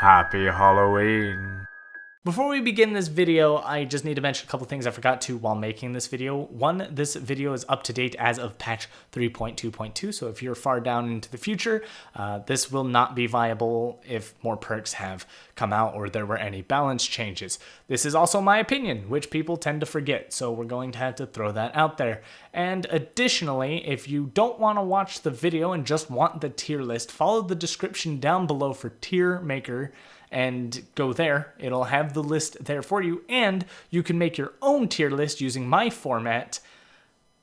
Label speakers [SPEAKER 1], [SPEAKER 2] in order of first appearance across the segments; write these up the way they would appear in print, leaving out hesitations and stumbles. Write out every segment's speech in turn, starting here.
[SPEAKER 1] Happy Halloween.
[SPEAKER 2] Before we begin this video, I just need to mention a couple things I forgot to while making this video. One, this video is up to date as of patch 3.2.2, so if you're far down into the future, this will not be viable if more perks have come out or there were any balance changes. This is also my opinion, which people tend to forget, so we're going to have to throw that out there. And additionally, if you don't want to watch the video and just want the tier list, follow the description down below for Tier Maker and go there. It'll have the list there for you, and you can make your own tier list using my format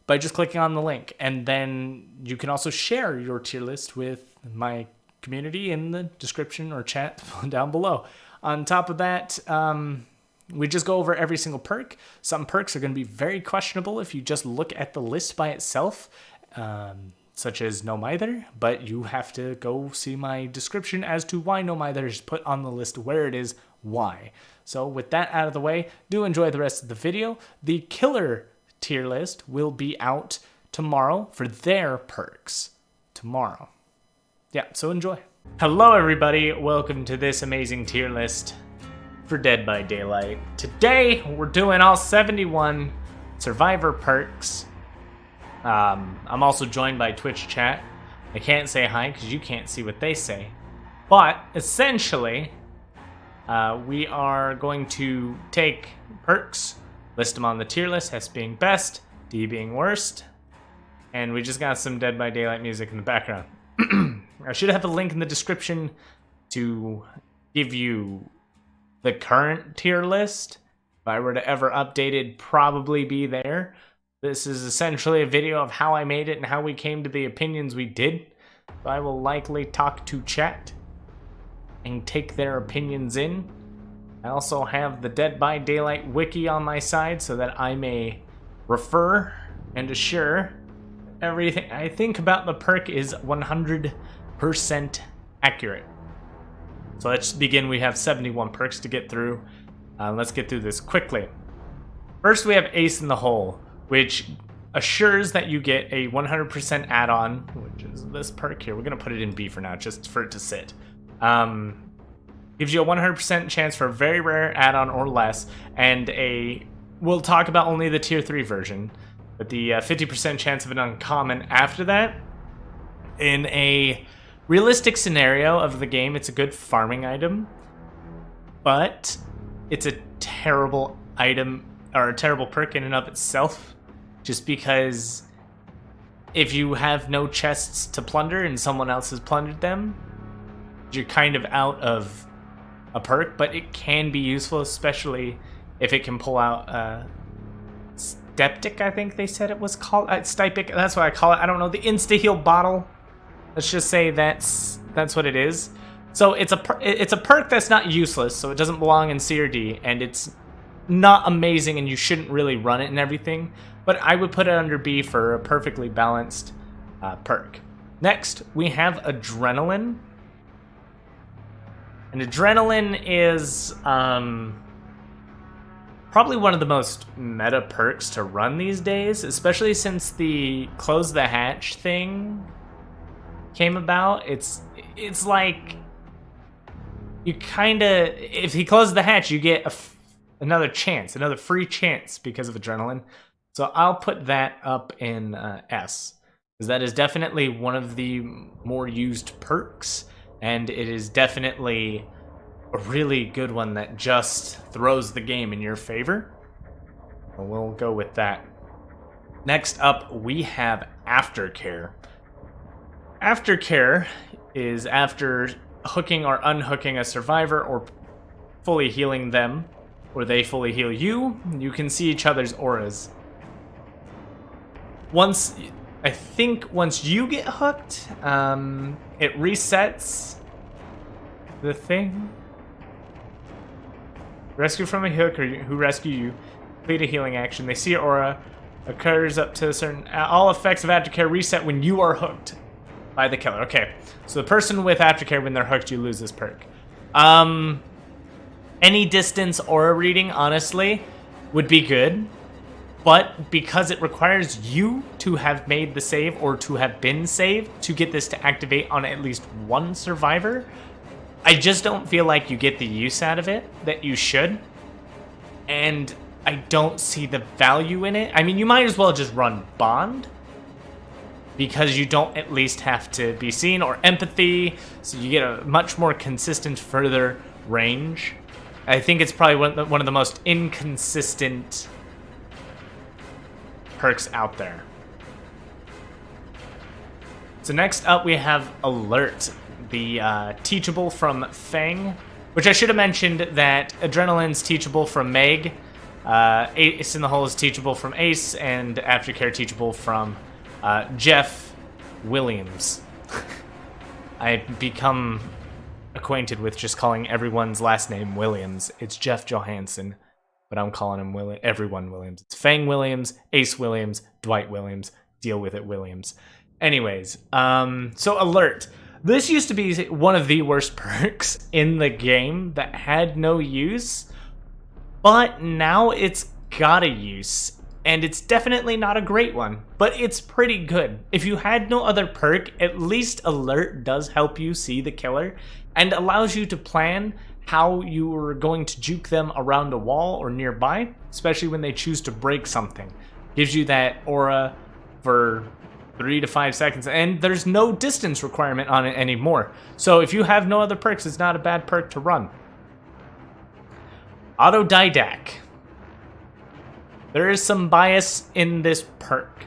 [SPEAKER 2] by just clicking on the link. And then you can also share your tier list with my community in the description or chat down below. On top of that, we just go over every single perk. Some perks are going to be very questionable if you just look at the list by itself, such as No Mither, but you have to go see my description as to why No Mither is put on the list where it is, why. So with that out of the way, do enjoy the rest of the video. The killer tier list will be out tomorrow for their perks. Tomorrow. Yeah, so enjoy. Hello everybody, welcome to this amazing tier list for Dead by Daylight. Today, we're doing all 71 survivor perks. I'm also joined by Twitch chat. I can't say hi because you can't see what they say. But essentially, we are going to take perks, list them on the tier list, S being best, D being worst, and we just got some Dead by Daylight music in the background. I should have a link in the description to give you the current tier list. If I were to ever update it, it'd probably be there. This is essentially a video of how I made it and how we came to the opinions we did. So I will likely talk to chat and take their opinions in. I also have the Dead by Daylight wiki on my side so that I may refer and assure everything I think about the perk is 100% accurate. So let's begin. We have 71 perks to get through. Let's get through this quickly. First, we have Ace in the Hole, which assures that you get a 100% add-on, which is this perk here. We're going to put it in B for now, just for it to sit. Gives you a 100% chance for a very rare add-on or less, and we'll talk about only the tier 3 version, but the 50% chance of an uncommon after that. In a realistic scenario of the game, it's a good farming item, but it's a terrible item, or a terrible perk in and of itself, just because if you have no chests to plunder and someone else has plundered them, you're kind of out of a perk, but it can be useful, especially if it can pull out Steptic, I think they said it was called. Stypic, that's what I call it. I don't know, the insta-heal bottle. Let's just say that's what it is. So it's a perk that's not useless, so it doesn't belong in C or D, and it's not amazing and you shouldn't really run it and everything, but I would put it under B for a perfectly balanced perk. Next, we have Adrenaline. And Adrenaline is probably one of the most meta perks to run these days, especially since the Close the Hatch thing came about. It's like you kinda, if he closes the hatch, you get another chance, another free chance because of Adrenaline. So I'll put that up in S, because that is definitely one of the more used perks, and it is definitely a really good one that just throws the game in your favor. We'll go with that. Next up, we have Aftercare. Aftercare is after hooking or unhooking a survivor or fully healing them, or they fully heal you. You can see each other's auras. I think once you get hooked, it resets the thing. Rescue from a hooker who rescue you. Complete a healing action. They see your aura. Occurs up to a certain... All effects of Aftercare reset when you are hooked by the killer. Okay, so the person with Aftercare, when they're hooked, you lose this perk. Any distance aura reading, honestly, would be good. But because it requires you to have made the save or to have been saved to get this to activate on at least one survivor, I just don't feel like you get the use out of it that you should. And I don't see the value in it. I mean, you might as well just run Bond, because you don't at least have to be seen, or empathy, so you get a much more consistent further range. I think it's probably one of the most inconsistent perks out there. So next up we have Alert, the teachable from Fang, which I should have mentioned that Adrenaline's teachable from Meg, Ace in the Hole is teachable from Ace, and Aftercare teachable from Jeff Williams. I've become acquainted with just calling everyone's last name Williams. It's Jeff Johansson, but I'm calling him everyone Williams. It's Fang Williams, Ace Williams, Dwight Williams. Deal with it, Williams. Anyways, so Alert. This used to be one of the worst perks in the game that had no use, but now it's got a use. And it's definitely not a great one, but it's pretty good. If you had no other perk, at least Alert does help you see the killer and allows you to plan how you are going to juke them around a wall or nearby, especially when they choose to break something. Gives you that aura for 3 to 5 seconds, and there's no distance requirement on it anymore. So if you have no other perks, it's not a bad perk to run. Autodidact. There is some bias in this perk.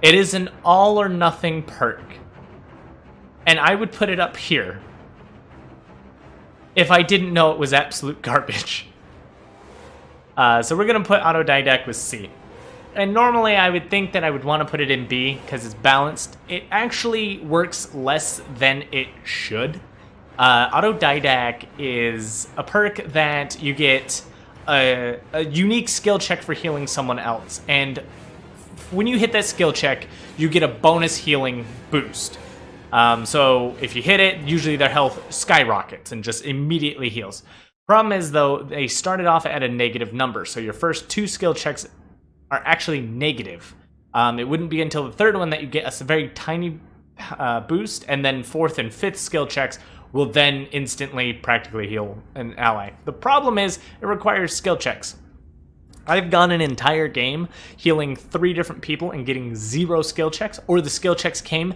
[SPEAKER 2] It is an all or nothing perk. And I would put it up here if I didn't know it was absolute garbage. So we're going to put Autodidact with C. And normally I would think that I would want to put it in B because it's balanced. It actually works less than it should. Autodidact is a perk that you get a unique skill check for healing someone else, and when you hit that skill check, you get a bonus healing boost. So if you hit it, usually their health skyrockets and just immediately heals. Problem is, though, they started off at a negative number, so your first 2 skill checks are actually negative. It wouldn't be until the third one that you get a very tiny boost, and then 4th and 5th skill checks will then instantly practically heal an ally. The problem is, it requires skill checks. I've gone an entire game healing 3 different people and getting 0 skill checks, or the skill checks came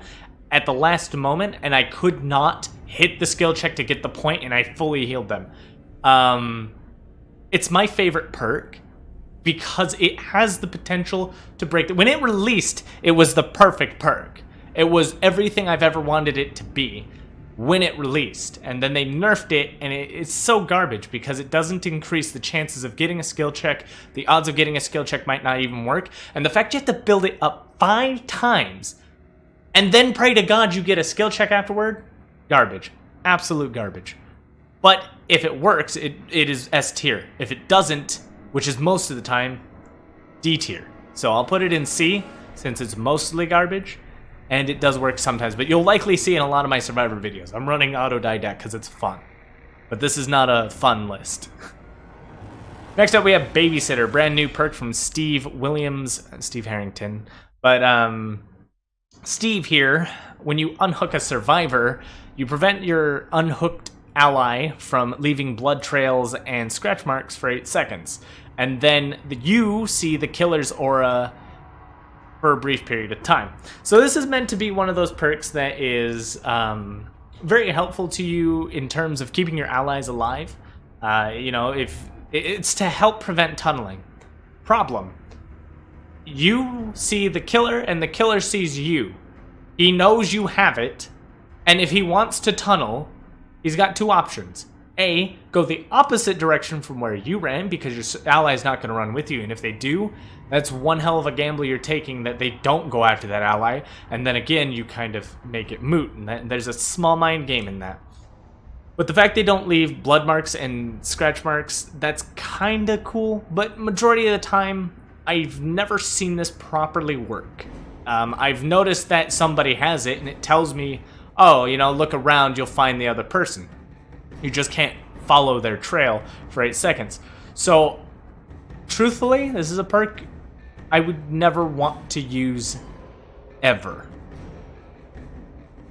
[SPEAKER 2] at the last moment and I could not hit the skill check to get the point and I fully healed them. It's my favorite perk because it has the potential to break. When it released, it was the perfect perk. It was everything I've ever wanted it to be when it released, and then they nerfed it, and it's so garbage because it doesn't increase the chances of getting a skill check. The odds of getting a skill check might not even work, and the fact you have to build it up 5 times and then pray to God you get a skill check afterward, garbage. Absolute garbage. But if it works, it is S tier. If it doesn't, which is most of the time, D tier. So I'll put it in C since it's mostly garbage. And it does work sometimes, but you'll likely see in a lot of my Survivor videos. I'm running Autodidact because it's fun. But this is not a fun list. Next up, we have Babysitter, brand new perk from Steve Harrington. But Steve here, when you unhook a survivor, you prevent your unhooked ally from leaving blood trails and scratch marks for 8 seconds. And then you see the killer's aura for a brief period of time. So this is meant to be one of those perks that is very helpful to you in terms of keeping your allies alive. If it's to help prevent tunneling. Problem: you see the killer and the killer sees you. He knows you have it, and if he wants to tunnel, he's got 2 options. A, go the opposite direction from where you ran because your ally's not going to run with you, and if they do, that's one hell of a gamble you're taking that they don't go after that ally, and then again, you kind of make it moot, and there's a small mind game in that. But the fact they don't leave blood marks and scratch marks, that's kind of cool, but majority of the time, I've never seen this properly work. I've noticed that somebody has it, and it tells me, oh, look around, you'll find the other person. You just can't follow their trail for 8 seconds. So, truthfully, this is a perk I would never want to use ever.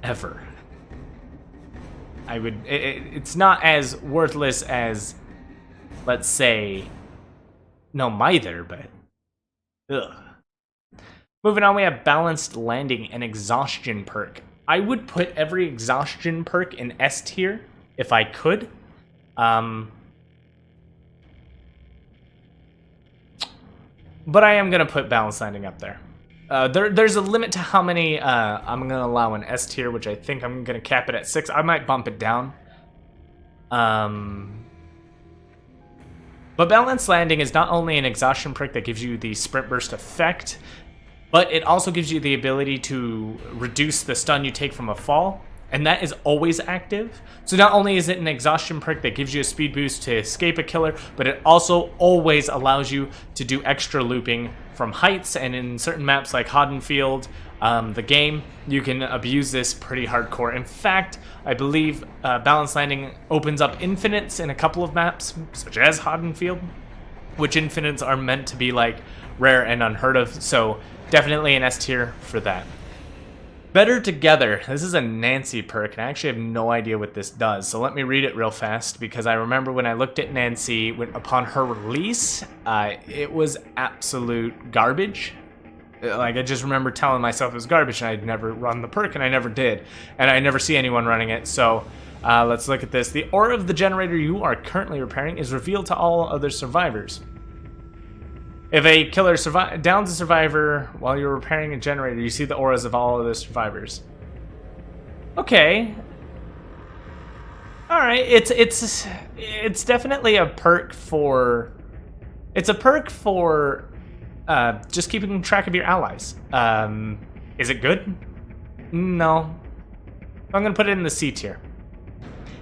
[SPEAKER 2] Ever. It's not as worthless as, let's say, no Mither, but ugh. Moving on, we have balanced landing and exhaustion perk. I would put every exhaustion perk in S tier if I could. But I am going to put balanced landing up there. There's a limit to how many I'm going to allow in S tier, which I think I'm going to cap it at 6. I might bump it down. But balanced landing is not only an exhaustion perk that gives you the sprint burst effect, but it also gives you the ability to reduce the stun you take from a fall, and that is always active. So not only is it an exhaustion perk that gives you a speed boost to escape a killer, but it also always allows you to do extra looping from heights, and in certain maps like Haddonfield, the game, you can abuse this pretty hardcore. In fact, I believe balanced landing opens up infinites in a couple of maps, such as Haddonfield, which infinites are meant to be like rare and unheard of, so definitely an S tier for that. Better Together. This is a Nancy perk, and I actually have no idea what this does, so let me read it real fast, because I remember when I looked at Nancy upon her release, it was absolute garbage. Like, I just remember telling myself it was garbage, and I'd never run the perk, and I never did, and I never see anyone running it. So let's look at this. The aura of the generator you are currently repairing is revealed to all other survivors. If a killer downs a survivor while you're repairing a generator, you see the auras of all other survivors. Okay. All right. It's definitely a perk for. It's a perk for just keeping track of your allies. Is it good? No. I'm gonna put it in the C tier.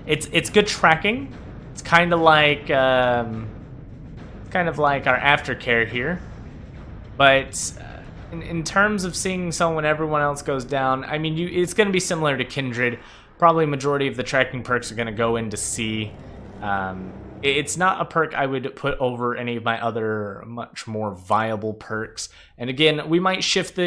[SPEAKER 2] It's good tracking. It's kind of like our aftercare here, but in terms of seeing someone when everyone else goes down, I mean, it's going to be similar to Kindred. Probably majority of the tracking perks are going to go into C. It's not a perk I would put over any of my other much more viable perks. And again, we might shift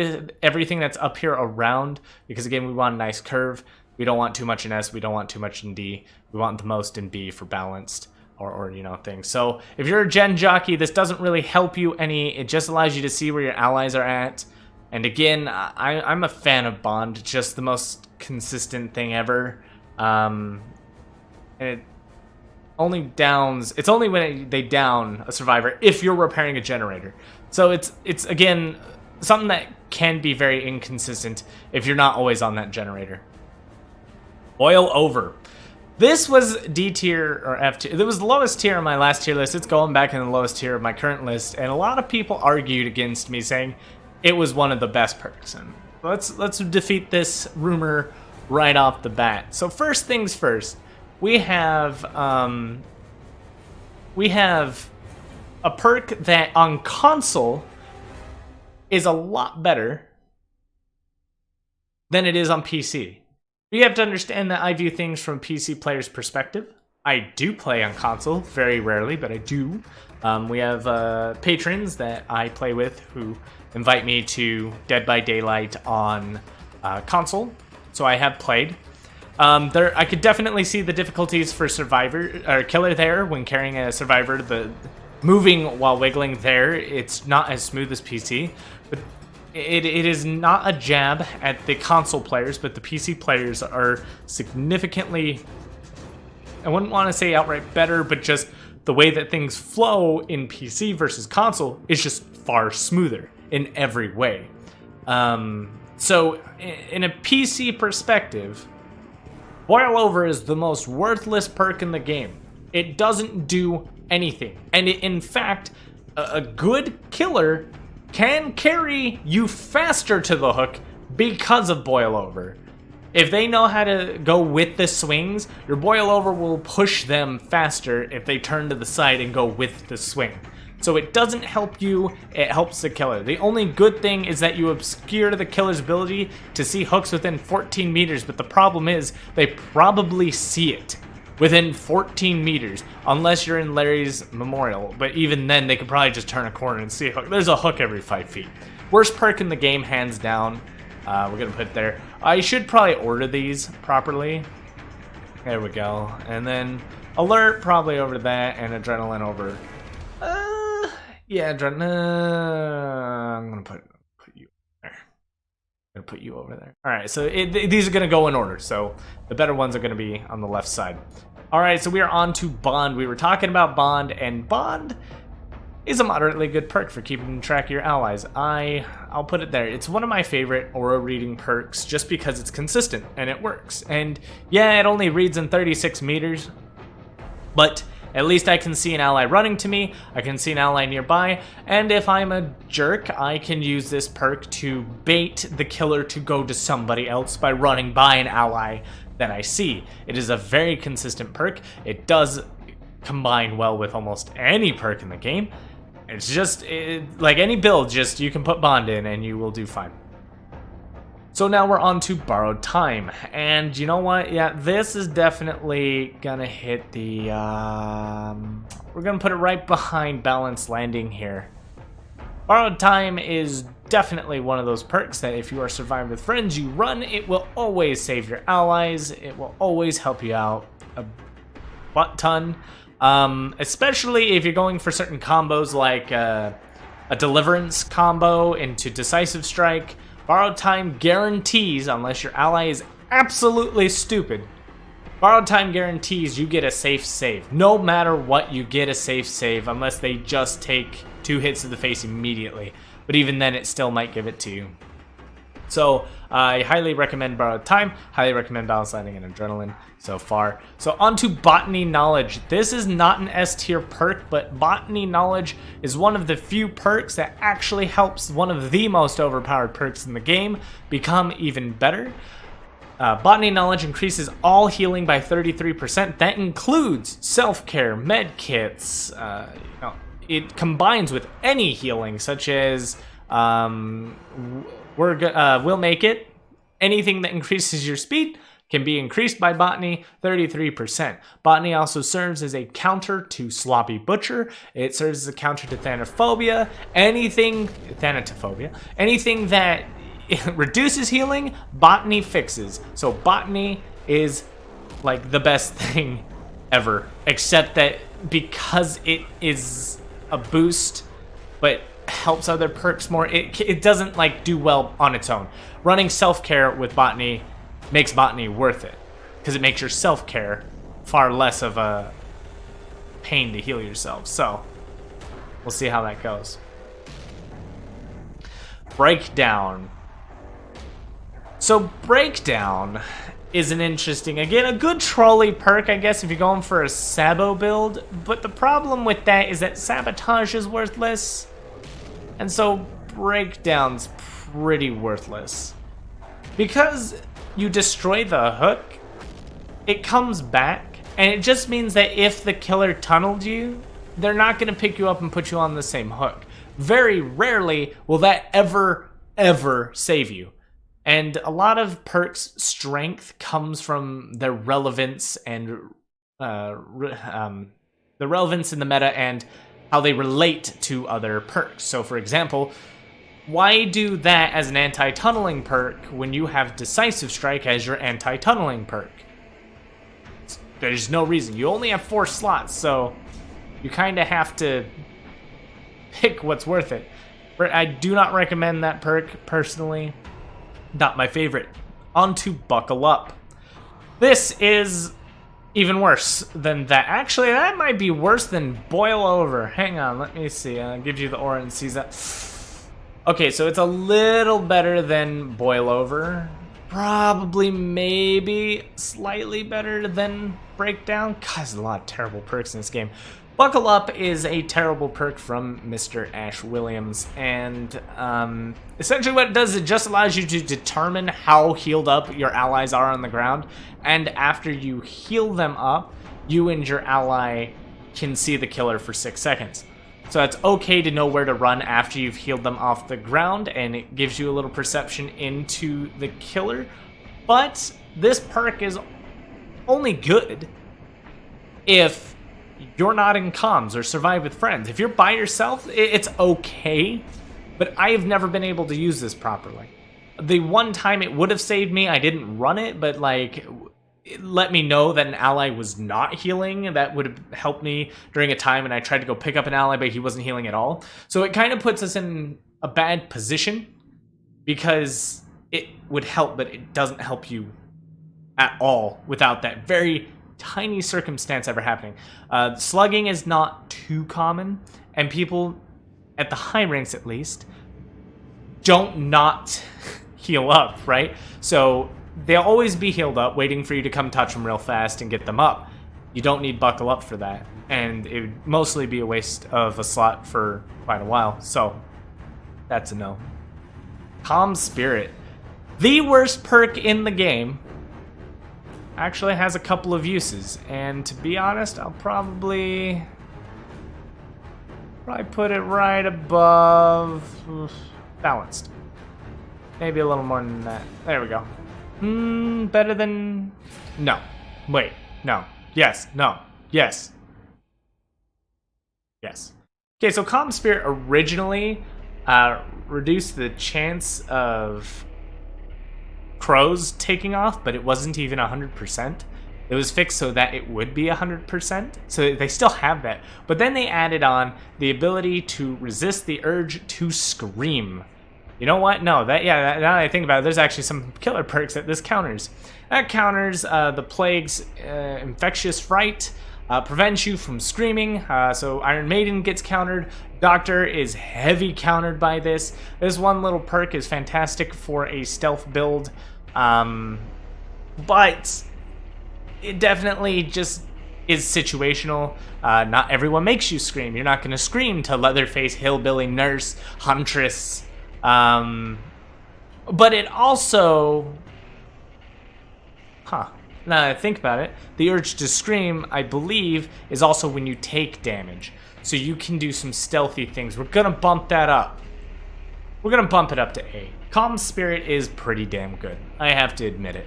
[SPEAKER 2] everything that's up here around, because again, we want a nice curve. We don't want too much in S, we don't want too much in D. We want the most in B for balanced. Or you know, things. So if you're a gen jockey, this doesn't really help you any. It just allows you to see where your allies are at. And again, I'm a fan of Bond. It's just the most consistent thing ever. And it only downs. It's only when they down a survivor if you're repairing a generator. So it's again something that can be very inconsistent if you're not always on that generator. Boil over. This was D tier or F tier. It was the lowest tier on my last tier list. It's going back in the lowest tier of my current list, and a lot of people argued against me, saying it was one of the best perks. And let's defeat this rumor right off the bat. So first things first, we have a perk that on console is a lot better than it is on PC. You have to understand that I view things from a PC player's perspective. I do play on console, very rarely, but I do. We have patrons that I play with who invite me to Dead by Daylight on console, so I have played. I could definitely see the difficulties for survivor or killer there when carrying a survivor. The moving while wiggling there, it's not as smooth as PC, but it is not a jab at the console players, but the PC players are significantly, I wouldn't want to say outright better, but just the way that things flow in PC versus console is just far smoother in every way. So in a PC perspective, Boil Over is the most worthless perk in the game. It doesn't do anything. And in fact, a good killer can carry you faster to the hook because of Boil Over. If they know how to go with the swings, your Boil Over will push them faster if they turn to the side and go with the swing. So it doesn't help you, it helps the killer. The only good thing is that you obscure the killer's ability to see hooks within 14 meters, but the problem is they probably see it within 14 meters, unless you're in Larry's Memorial. But even then, they could probably just turn a corner and see a hook. There's a hook every 5 feet. Worst perk in the game, hands down. We're gonna put it there. I should probably order these properly. There we go. And then alert probably over to that, and adrenaline over. Yeah, adrenaline. I'm gonna put you there. I'm gonna put you over there. All right, so these are gonna go in order. So the better ones are gonna be on the left side. All right, so we are on to Bond. We were talking about Bond, and Bond is a moderately good perk for keeping track of your allies. I'll put it there. It's one of my favorite aura reading perks just because it's consistent and it works. And yeah, it only reads in 36 meters, but at least I can see an ally running to me, I can see an ally nearby, and if I'm a jerk, I can use this perk to bait the killer to go to somebody else by running by an ally that I see. It is a very consistent perk. It does combine well with almost any perk in the game. It's just, like any build, just you can put Bond in and you will do fine. So now we're on to Borrowed Time. And you know what? Yeah, this is definitely gonna hit the, we're gonna put it right behind Balanced Landing here. Borrowed Time is definitely one of those perks that if you are survived with friends you run, it will always save your allies. It will always help you out a butt ton. Especially if you're going for certain combos like a deliverance combo into Decisive Strike. Borrowed Time guarantees, unless your ally is absolutely stupid, Borrowed Time guarantees you get a safe save. No matter what, you get a safe save unless they just take 2 hits to the face immediately. But even then, it still might give it to you. So I highly recommend Borrowed Time, highly recommend Balanced Landing and Adrenaline so far. So on to Botany Knowledge. This is not an S tier perk, but Botany Knowledge is one of the few perks that actually helps one of the most overpowered perks in the game become even better. Botany Knowledge increases all healing by 33%. That includes self-care, med kits. It combines with any healing, such as We'll Make It. Anything that increases your speed can be increased by Botany 33%. Botany also serves as a counter to Sloppy Butcher. It serves as a counter to Thanatophobia. Anything that reduces healing, Botany fixes. So Botany is like the best thing ever, except that because it is a boost, but helps other perks more, it doesn't like do well on its own. Running self-care with Botany makes Botany worth it because it makes your self-care far less of a pain to heal yourself. So we'll see how that goes. Breakdown. So Breakdown is an interesting, again, a good trolley perk, I guess, if you're going for a Sabo build. But the problem with that is that Sabotage is worthless. And so Breakdown's pretty worthless. Because you destroy the hook, it comes back, and it just means that if the killer tunneled you, they're not going to pick you up and put you on the same hook. Very rarely will that ever save you. And a lot of perks' strength comes from their relevance and the relevance in the meta and how they relate to other perks. So for example, why do that as an anti-tunneling perk when you have Decisive Strike as your anti-tunneling perk? There's no reason. You only have 4 slots, so you kind of have to pick what's worth it. I do not recommend that perk personally. Not my favorite. On to Buckle Up. This is even worse than that. Actually, that might be worse than Boil Over. Hang on, let me see. I'll give you the aura and see that. Okay, so it's a little better than Boil Over. Probably, maybe, slightly better than Breakdown. God, there's a lot of terrible perks in this game. Buckle Up is a terrible perk from Mr. Ash Williams, and essentially what it does is it just allows you to determine how healed up your allies are on the ground, and after you heal them up, you and your ally can see the killer for 6 seconds. So it's okay to know where to run after you've healed them off the ground, and it gives you a little perception into the killer, but this perk is only good if you're not in comms or survive with friends. If you're by yourself, it's okay, but I have never been able to use this properly. The one time it would have saved me, I didn't run it, but like, let me know that an ally was not healing. That would have helped me during a time when I tried to go pick up an ally, but he wasn't healing at all. So it kind of puts us in a bad position because it would help, but it doesn't help you at all without that very tiny circumstance ever happening. Slugging is not too common, and people at the high ranks at least don't not heal up, right? So they'll always be healed up, waiting for you to come touch them real fast and get them up. You don't need buckle up for that, and it would mostly be a waste of a slot for quite a while. So that's a no. Calm Spirit, the worst perk in the game, actually has a couple of uses, and to be honest, I'll probably put it right above balanced. Maybe a little more than that. There we go. Better than... No. Wait. No. Yes. No. Yes. Yes. Okay, so Calm Spirit originally reduced the chance of crows taking off, but it wasn't even 100%. It was fixed so that it would be 100%. So they still have that. But then they added on the ability to resist the urge to scream. You know what? No, now that I think about it, there's actually some killer perks that this counters. That counters the plague's infectious fright, prevents you from screaming. So Iron Maiden gets countered. Doctor is heavy countered by this. This one little perk is fantastic for a stealth build, but it definitely just is situational. Not everyone makes you scream. You're not going to scream to Leatherface, Hillbilly, Nurse, Huntress. But it also, now that I think about it, the urge to scream, I believe, is also when you take damage. So you can do some stealthy things. We're gonna bump that up. We're gonna bump it up to 8. Calm Spirit is pretty damn good, I have to admit it.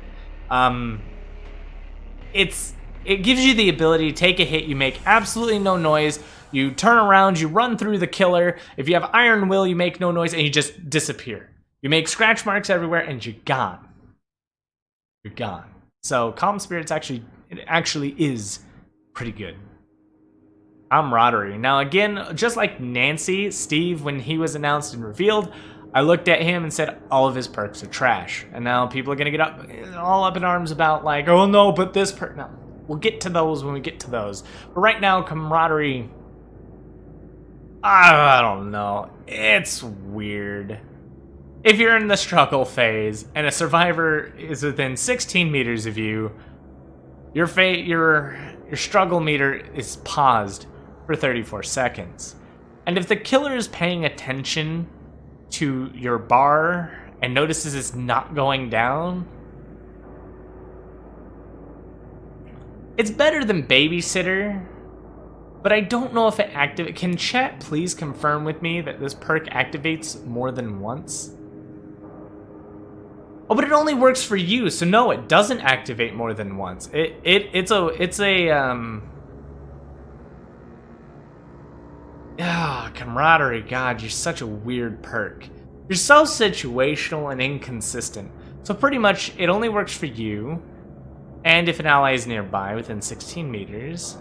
[SPEAKER 2] It gives you the ability to take a hit, you make absolutely no noise, you turn around, you run through the killer. If you have Iron Will, you make no noise and you just disappear. You make scratch marks everywhere and you're gone. You're gone. So Calm Spirit's actually is pretty good. Camaraderie. Now again, just like Nancy, Steve, when he was announced and revealed, I looked at him and said all of his perks are trash. And now people are gonna get all up in arms about like, oh no, but this perk. No, we'll get to those when we get to those. But right now, Camaraderie, I don't know. It's weird. If you're in the struggle phase and a survivor is within 16 meters of you, your struggle meter is paused for 34 seconds. And if the killer is paying attention to your bar and notices it's not going down, it's better than babysitter. But I don't know if it activates. Can chat please confirm with me that this perk activates more than once? Oh, but it only works for you, so no, it doesn't activate more than once. Camaraderie, God, you're such a weird perk. You're so situational and inconsistent. So pretty much, it only works for you, and if an ally is nearby within 16 meters.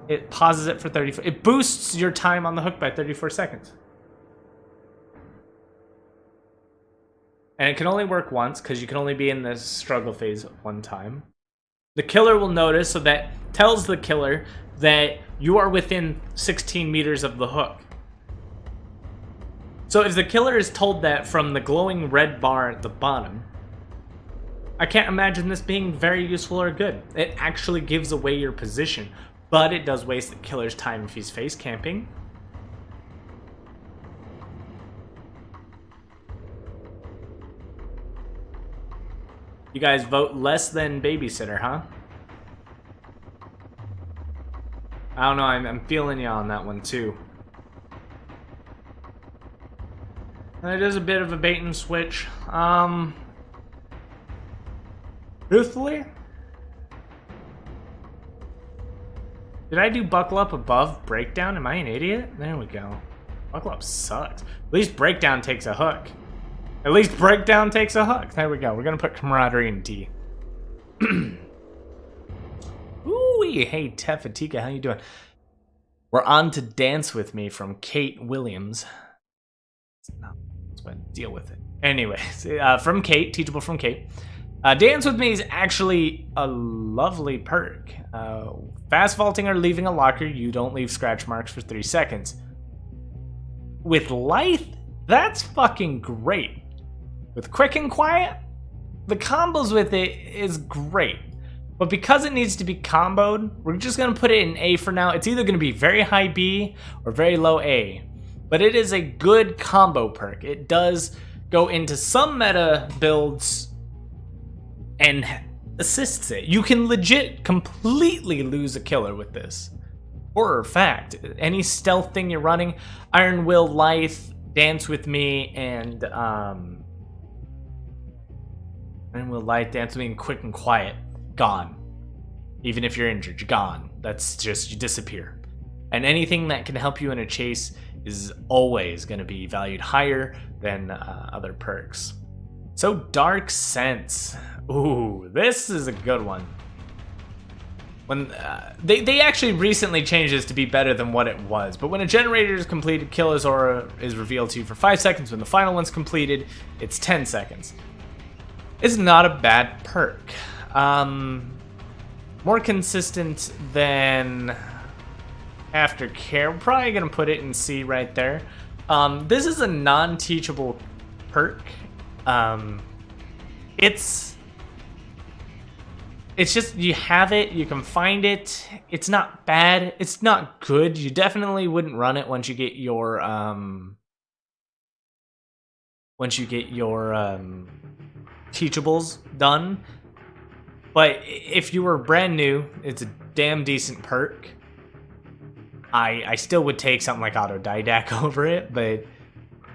[SPEAKER 2] It pauses it for 34. It boosts your time on the hook by 34 seconds. And it can only work once, because you can only be in the struggle phase one time. The killer will notice, so that tells the killer that you are within 16 meters of the hook. So if the killer is told that from the glowing red bar at the bottom, I can't imagine this being very useful or good. It actually gives away your position. But it does waste the killer's time if he's face camping. You guys vote less than babysitter, huh? I don't know, I'm feeling you on that one too. It is a bit of a bait and switch. Truthfully, did I do buckle up above breakdown? Am I an idiot? There we go. Buckle up sucks. At least breakdown takes a hook. At least breakdown takes a hook. There we go. We're gonna put camaraderie in D. Ooh, hey, Tefatika, how you doing? We're on to Dance With Me from Kate Williams. Let's deal with it. Anyways, from Kate, teachable from Kate. Dance With Me is actually a lovely perk. Fast vaulting or leaving a locker, you don't leave scratch marks for 3 seconds. With Lithe, that's fucking great. With Quick and Quiet, the combos with it is great. But because it needs to be comboed, we're just going to put it in A for now. It's either going to be very high B or very low A. But it is a good combo perk. It does go into some meta builds and assists it. You can legit completely lose a killer with this. For a fact. Any stealth thing you're running, Iron Will, Lithe, Dance With Me, and Iron Will, Lithe, Dance With Me, and Quick and Quiet. Gone. Even if you're injured, you're gone. That's just, you disappear. And anything that can help you in a chase is always going to be valued higher than other perks. So Dark Sense. Ooh, this is a good one. When they actually recently changed this to be better than what it was. But when a generator is completed, Killer's Aura is revealed to you for 5 seconds. When the final one's completed, it's 10 seconds. It's not a bad perk. More consistent than Aftercare. We're probably going to put it in C right there. This is a non-teachable perk. It's just, you have it, you can find it. It's not bad. It's not good. You definitely wouldn't run it once you get your teachables done. But if you were brand new, it's a damn decent perk. I still would take something like Autodidact over it, but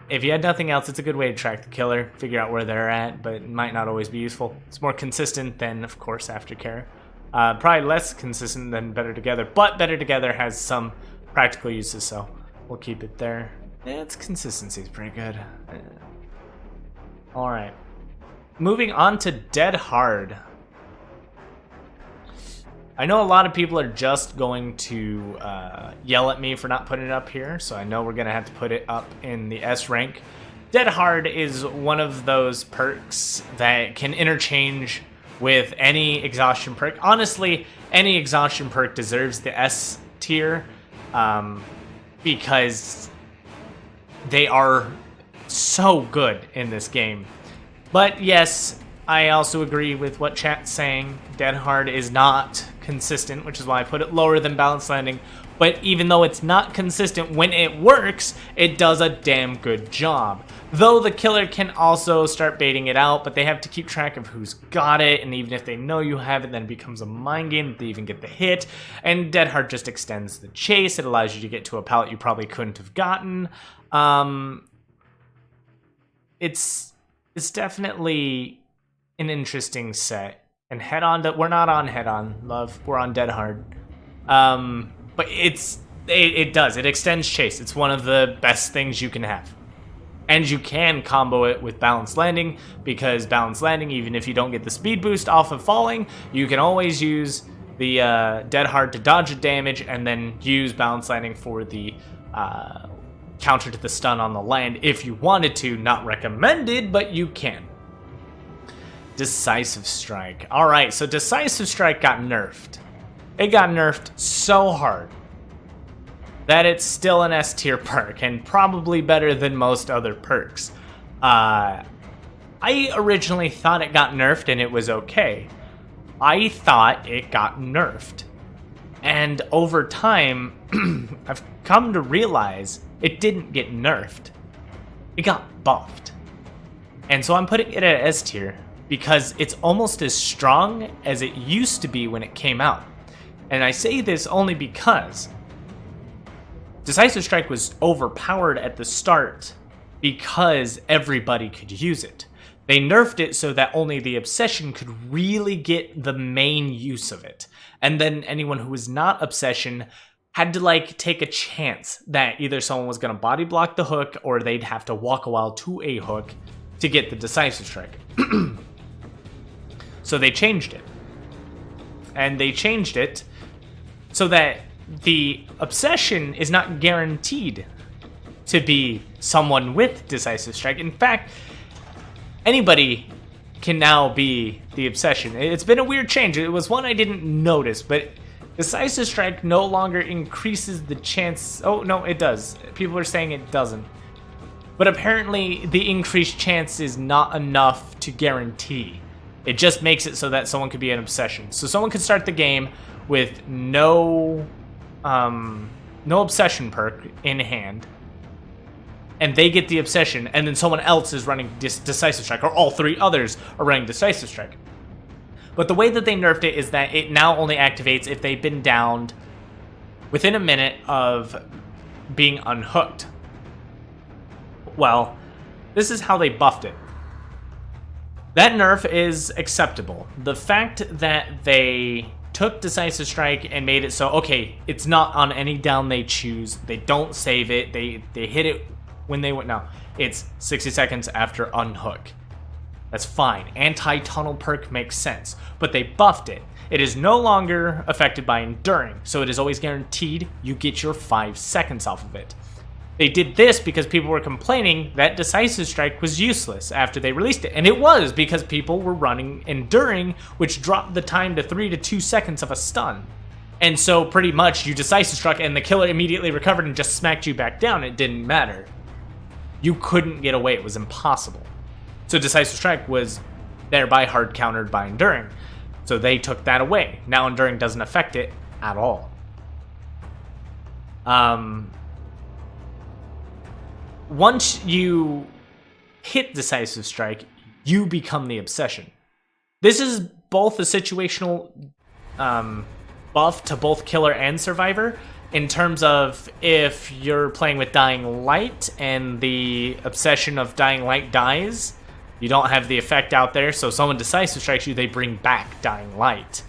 [SPEAKER 2] if you had nothing else, it's a good way to track the killer, figure out where they're at, but it might not always be useful. It's more consistent than, of course, Aftercare. Probably less consistent than Better Together, but Better Together has some practical uses, so we'll keep it there. Its consistency is pretty good. Alright. Moving on to Dead Hard. I know a lot of people are just going to yell at me for not putting it up here, so I know we're going to have to put it up in the S rank. Dead Hard is one of those perks that can interchange with any exhaustion perk. Honestly, any exhaustion perk deserves the S tier because they are so good in this game. But yes, I also agree with what chat's saying. Dead Hard is not consistent, which is why I put it lower than Balanced Landing. But even though it's not consistent, when it works, it does a damn good job. Though the killer can also start baiting it out, but they have to keep track of who's got it, and even if they know you have it, then it becomes a mind game that they even get the hit. And Dead Hard just extends the chase. It allows you to get to a pallet you probably couldn't have gotten. It's definitely an interesting set. And head on, we're not on head on, love. We're on Dead Hard. But it extends chase. It's one of the best things you can have. And you can combo it with Balanced Landing, because Balanced Landing, even if you don't get the speed boost off of falling, you can always use the Dead Hard to dodge the damage, and then use Balanced Landing for the counter to the stun on the land if you wanted to. Not recommended, but you can. Decisive Strike. Alright, so Decisive Strike got nerfed. It got nerfed so hard that it's still an S tier perk, and probably better than most other perks. I originally thought it got nerfed and it was okay. I thought it got nerfed. And over time, I've come to realize it didn't get nerfed. It got buffed. And so I'm putting it at S tier, because it's almost as strong as it used to be when it came out. And I say this only because Decisive Strike was overpowered at the start because everybody could use it. They nerfed it so that only the Obsession could really get the main use of it. And then anyone who was not Obsession had to take a chance that either someone was going to body block the hook, or they'd have to walk a while to a hook to get the Decisive Strike. So they changed it. and they changed it so that the obsession is not guaranteed to be someone with Decisive Strike. In fact, anybody can now be the obsession. It's been a weird change. It was one I didn't notice, but Decisive Strike no longer increases the chance. Oh, no, it does. People are saying it doesn't. But apparently, the increased chance is not enough to guarantee. It just makes it so that someone could be an obsession. So someone could start the game with no obsession perk in hand, and they get the obsession, and then someone else is running Decisive Strike, or all three others are running Decisive Strike. But the way that they nerfed it is that it now only activates if they've been downed within a minute of being unhooked. Well, this is how they buffed it. That nerf is acceptable. The fact that they took Decisive Strike and made it so, okay, it's not on any down they choose, they don't save it, they hit it when they went, no, it's 60 seconds after unhook. That's fine. Anti-tunnel perk makes sense, but they buffed it. It is no longer affected by enduring, so it is always guaranteed you get your 5 seconds off of it. They did this because people were complaining that Decisive Strike was useless after they released it, and it was because people were running enduring, which dropped the time to 3 to 2 seconds of a stun. And so pretty much you Decisive Struck and the killer immediately recovered and just smacked you back down. It didn't matter. You couldn't get away. It was impossible. So Decisive Strike was thereby hard countered by enduring. So they took that away. Now enduring doesn't affect it at all. Once you hit Decisive Strike, you become the obsession. This is both a situational buff to both killer and survivor, in terms of if you're playing with Dying Light and the obsession of Dying Light dies, you don't have the effect out there, so someone Decisive Strikes you, they bring back Dying Light.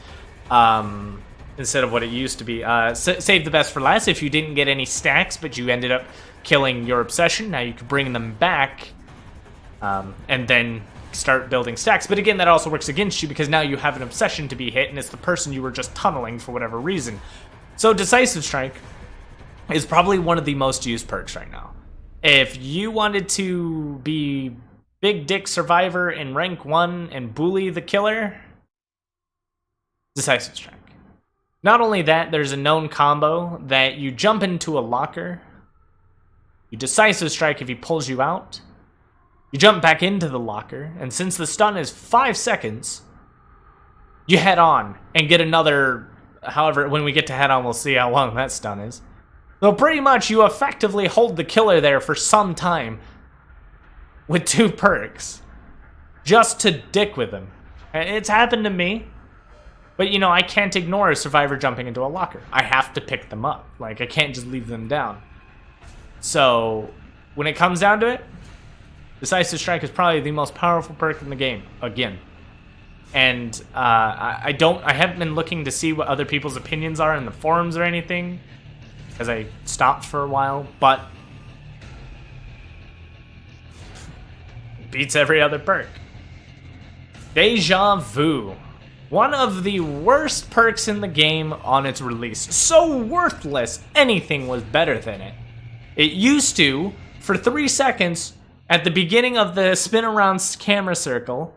[SPEAKER 2] Instead of what it used to be. Save the best for last. If you didn't get any stacks, but you ended up killing your obsession, now you can bring them back and then start building stacks. But again, that also works against you because now you have an obsession to be hit, and it's the person you were just tunneling for whatever reason. So Decisive Strike is probably one of the most used perks right now. If you wanted to be Big Dick Survivor in rank 1 and bully the killer, Decisive Strike. Not only that, there's a known combo that you jump into a locker, you Decisive Strike if he pulls you out, you jump back into the locker, and since the stun is 5 seconds, you head on and get another, however, when we get to head on, we'll see how long that stun is. So pretty much you effectively hold the killer there for some time with 2 perks just to dick with him. It's happened to me. But, you know, I can't ignore a survivor jumping into a locker. I have to pick them up. Like, I can't just leave them down. So, when it comes down to it, Decisive Strike is probably the most powerful perk in the game, again. And I haven't been looking to see what other people's opinions are in the forums or anything, because I stopped for a while, but it beats every other perk. Dejan Vu. One of the worst perks in the game on its release. So worthless, anything was better than it. It used to, for 3 seconds, at the beginning of the spin around camera circle,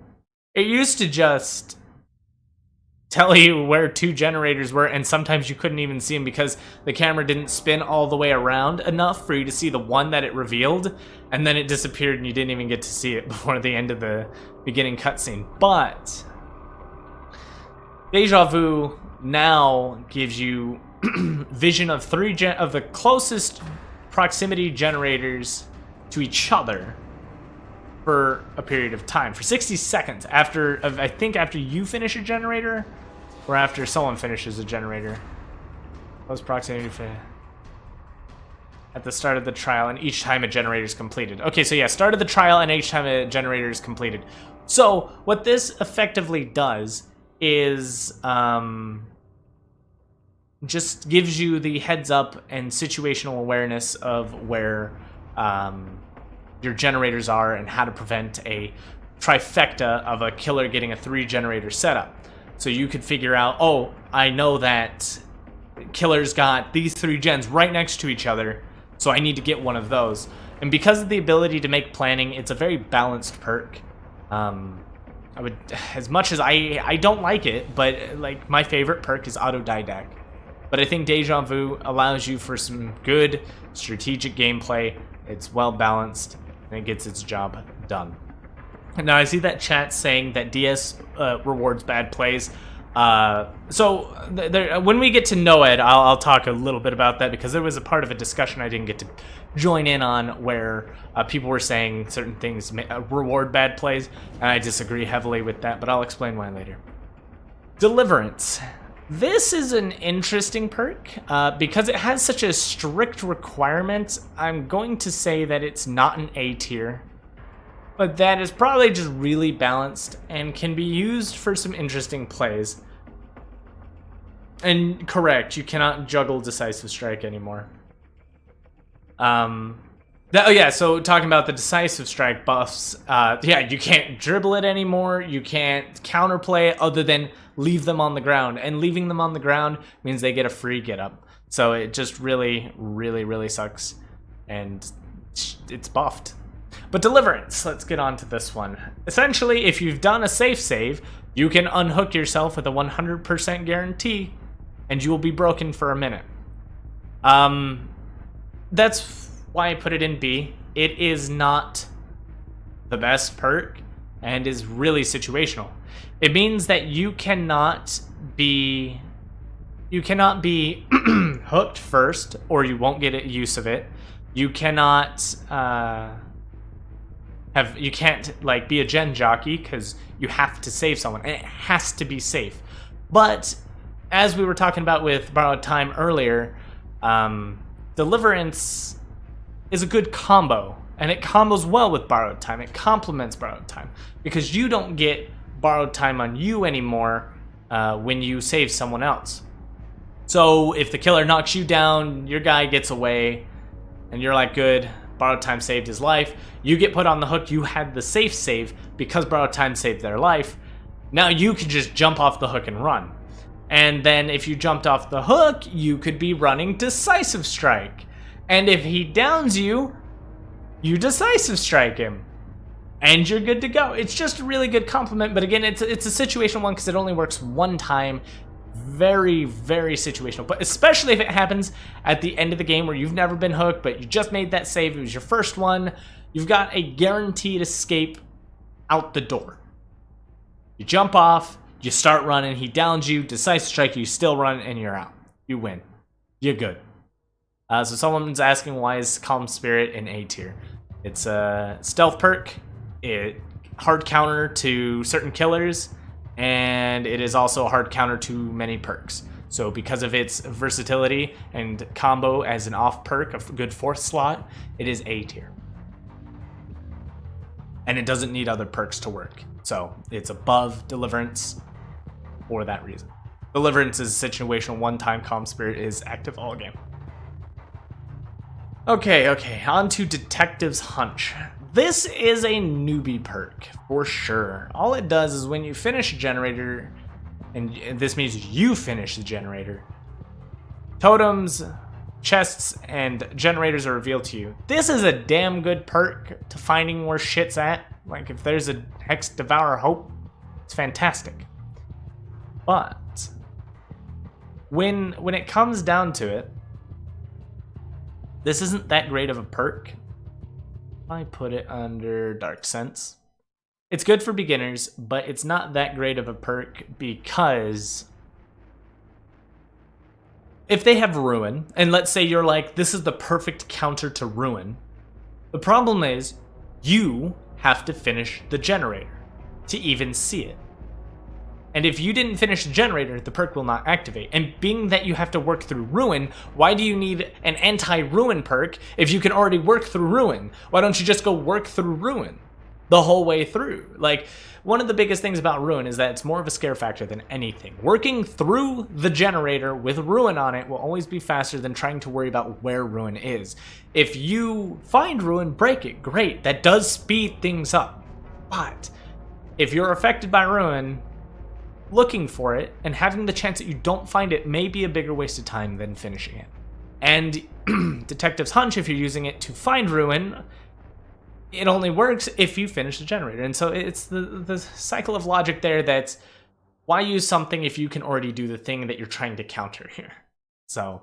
[SPEAKER 2] it used to just tell you where 2 generators were, and sometimes you couldn't even see them because the camera didn't spin all the way around enough for you to see the one that it revealed, and then it disappeared and you didn't even get to see it before the end of the beginning cutscene. But Deja Vu now gives you vision of of the closest proximity generators to each other for a period of time, for 60 seconds after, I think after you finish a generator, or after someone finishes a generator. Close proximity for at the start of the trial, and each time a generator is completed. Okay, so yeah, start of the trial and each time a generator is completed. So what this effectively does is just gives you the heads up and situational awareness of where your generators are and how to prevent a trifecta of a killer getting a 3 generator setup. So you could figure out, oh, I know that killer's got these 3 gens right next to each other, so I need to get one of those. And because of the ability to make planning, it's a very balanced perk. I would, as much as I don't like it, but like my favorite perk is Autodidact. But I think Dejan Vu allows you for some good strategic gameplay. It's well balanced and it gets its job done. Now I see that chat saying that DS rewards bad plays. When we get to Noed, I'll talk a little bit about that, because there was a part of a discussion I didn't get to join in on where people were saying certain things reward bad plays, and I disagree heavily with that, but I'll explain why later. Deliverance. This is an interesting perk because it has such a strict requirement. I'm going to say that it's not an A tier, but that is probably just really balanced and can be used for some interesting plays. And correct, you cannot juggle Decisive Strike anymore. So talking about the Decisive Strike buffs, you can't dribble it anymore, you can't counterplay it other than leave them on the ground. And leaving them on the ground means they get a free get up. So it just really, really, really sucks. And it's buffed. But Deliverance, let's get on to this one. Essentially, if you've done a safe save, you can unhook yourself with a 100% guarantee, and you will be broken for a minute. That's why I put it in B. It is not the best perk, and is really situational. It means that you cannot be hooked first, or you won't get use of it. You cannot you can't like be a gen jockey because you have to save someone, and it has to be safe. But as we were talking about with Borrowed Time earlier, Deliverance is a good combo, and it combos well with Borrowed Time. It complements Borrowed Time because you don't get Borrowed Time on you anymore when you save someone else. So if the killer knocks you down, your guy gets away, and you're like, good, Borrowed Time saved his life. You get put on the hook. You had the safe save because Borrowed Time saved their life. Now you can just jump off the hook and run. And then if you jumped off the hook, you could be running Decisive Strike. And if he downs you, you Decisive Strike him. And you're good to go. It's just a really good compliment. But again, it's a situational one because it only works one time. Very, very situational. But especially if it happens at the end of the game where you've never been hooked, but you just made that save. It was your first one. You've got a guaranteed escape out the door. You jump off. You start running, he downs you, Decisive Strike, you still run, and you're out. You win. You're good. So someone's asking, why is Calm Spirit in A tier? It's a stealth perk, it hard counter to certain killers, and it is also a hard counter to many perks. So because of its versatility and combo as an off perk, a good 4th slot, it is A tier. And it doesn't need other perks to work. So it's above Deliverance for that reason. Deliverance is situational one-time, Calm Spirit is active all game. Okay, on to Detective's Hunch. This is a newbie perk, for sure. All it does is when you finish a generator, and this means you finish the generator, totems, chests, and generators are revealed to you. This is a damn good perk to finding where shit's at. Like, if there's a Hex Devour Hope, it's fantastic. But when it comes down to it, this isn't that great of a perk. I put it under Dark Sense. It's good for beginners, but it's not that great of a perk because if they have Ruin, and let's say you're like, this is the perfect counter to Ruin, the problem is you have to finish the generator to even see it. And if you didn't finish the generator, the perk will not activate. And being that you have to work through Ruin, why do you need an anti-Ruin perk if you can already work through Ruin? Why don't you just go work through Ruin the whole way through? Like, one of the biggest things about Ruin is that it's more of a scare factor than anything. Working through the generator with Ruin on it will always be faster than trying to worry about where Ruin is. If you find Ruin, break it, great. That does speed things up. But if you're affected by Ruin, looking for it and having the chance that you don't find it may be a bigger waste of time than finishing it. And Detective's hunch, if you're using it to find ruin, it only works if you finish the generator. And so it's the cycle of logic there that's, why use something if you can already do the thing that you're trying to counter here? So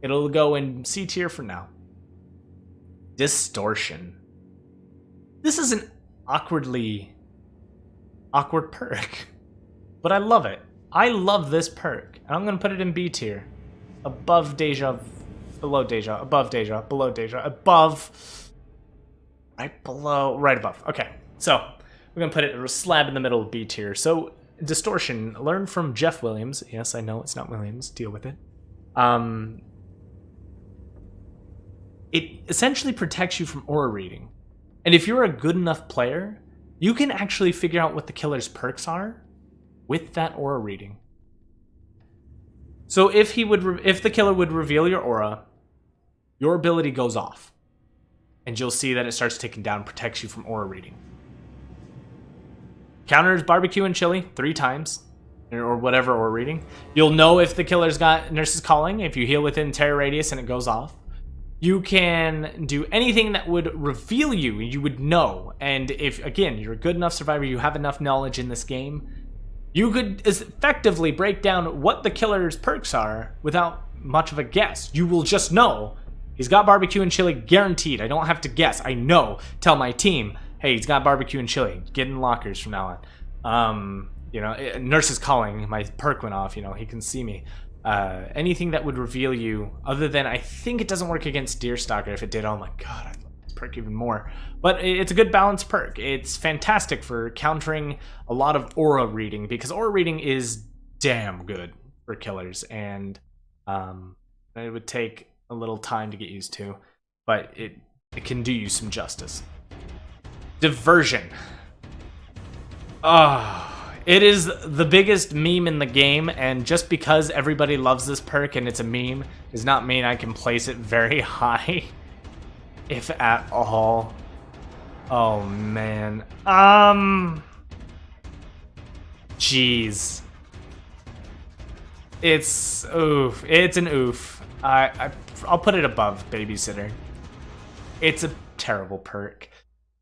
[SPEAKER 2] it'll go in C tier for now. Distortion. This is an awkward perk, but I love it. I love this perk. And I'm going to put it in B tier. Above Deja, below Deja, above Deja, below Deja, above, right above. Okay, so we're going to put it a slab in the middle of B tier. So Distortion, learn from Jeff Williams. Yes, I know it's not Williams. Deal with it. It essentially protects you from aura reading. And if you're a good enough player, you can actually figure out what the killer's perks are with that aura reading. So if the killer would reveal your aura, your ability goes off. And you'll see that it starts ticking down, protects you from aura reading. Counters barbecue and chili 3 times, or whatever aura reading. You'll know if the killer's got Nurse's Calling, if you heal within terror radius and it goes off. You can do anything that would reveal you, you would know. And if, again, you're a good enough survivor, you have enough knowledge in this game, you could effectively break down what the killer's perks are without much of a guess. You will just know. He's got barbecue and chili guaranteed. I don't have to guess. I know. Tell my team, hey, he's got barbecue and chili. Get in lockers from now on. Nurse's Calling. My perk went off. He can see me. Anything that would reveal you, other than, I think it doesn't work against Deerstalker. If it did, oh my god, I'd love this perk even more. But it's a good balanced perk. It's fantastic for countering a lot of aura reading, because aura reading is damn good for killers, and it would take a little time to get used to, but it can do you some justice. Diversion. It is the biggest meme in the game, and just because everybody loves this perk and it's a meme does not mean I can place it very high, if at all. Oh man. Jeez. It's oof. It's an oof. I'll put it above Babysitter. It's a terrible perk.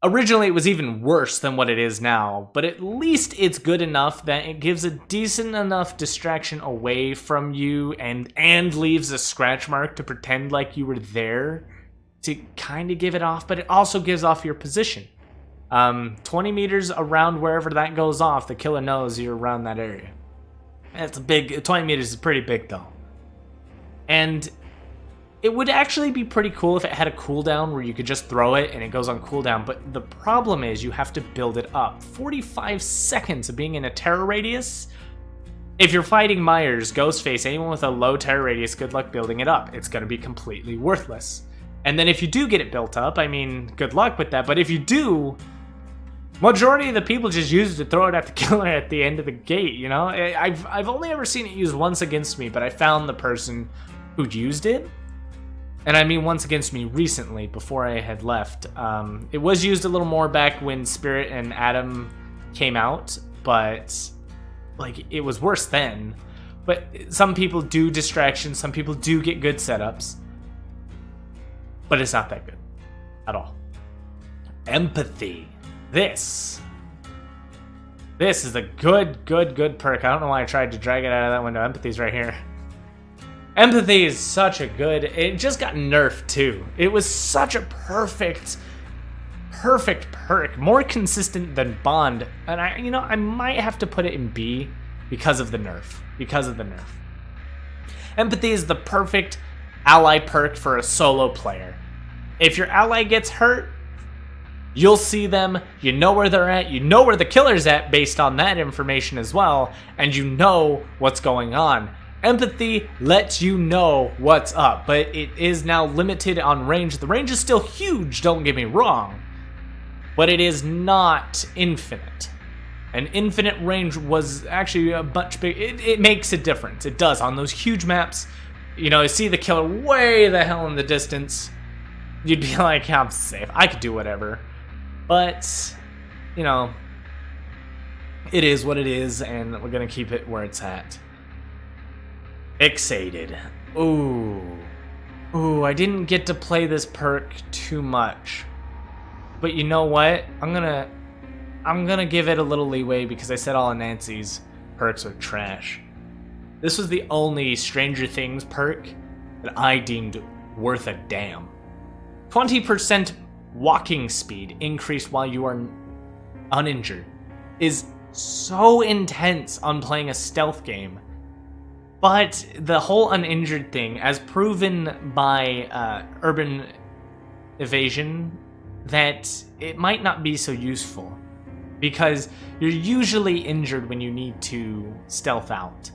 [SPEAKER 2] Originally, it was even worse than what it is now, but at least it's good enough that it gives a decent enough distraction away from you and leaves a scratch mark to pretend like you were there to kind of give it off, but it also gives off your position. 20 meters around wherever that goes off, the killer knows you're around that area. That's a big, 20 meters is pretty big though. And it would actually be pretty cool if it had a cooldown where you could just throw it and it goes on cooldown, but the problem is you have to build it up. 45 seconds of being in a terror radius? If you're fighting Myers, Ghostface, anyone with a low terror radius, good luck building it up. It's going to be completely worthless. And then if you do get it built up, I mean, good luck with that, but if you do, majority of the people just use it to throw it at the killer at the end of the gate, I've only ever seen it used once against me, but I found the person who used it. And I mean once against me recently, before I had left. It was used a little more back when Spirit and Adam came out, but it was worse then. But some people do distractions, some people do get good setups. But it's not that good at all. Empathy. This is a good perk. I don't know why I tried to drag it out of that window. Empathy's right here. Empathy is such a good, it just got nerfed too. It was such a perfect perk, more consistent than Bond. And I might have to put it in B because of the nerf, Empathy is the perfect ally perk for a solo player. If your ally gets hurt, you'll see them, you know where they're at, you know where the killer's at based on that information as well, and you know what's going on. Empathy lets you know what's up, but it is now limited on range. The range is still huge, don't get me wrong, but it is not infinite. An infinite range was actually a much big. It makes a difference. It does on those huge maps. You see the killer way the hell in the distance. You'd be like, I'm safe. I could do whatever. But, it is what it is, and we're gonna keep it where it's at. Fixated. Ooh, I didn't get to play this perk too much. But you know what? I'm gonna give it a little leeway because I said all of Nancy's perks are trash. This was the only Stranger Things perk that I deemed worth a damn. 20% walking speed increased while you are uninjured is so intense on playing a stealth game. But the whole uninjured thing, as proven by Urban Evasion, that it might not be so useful. Because you're usually injured when you need to stealth out.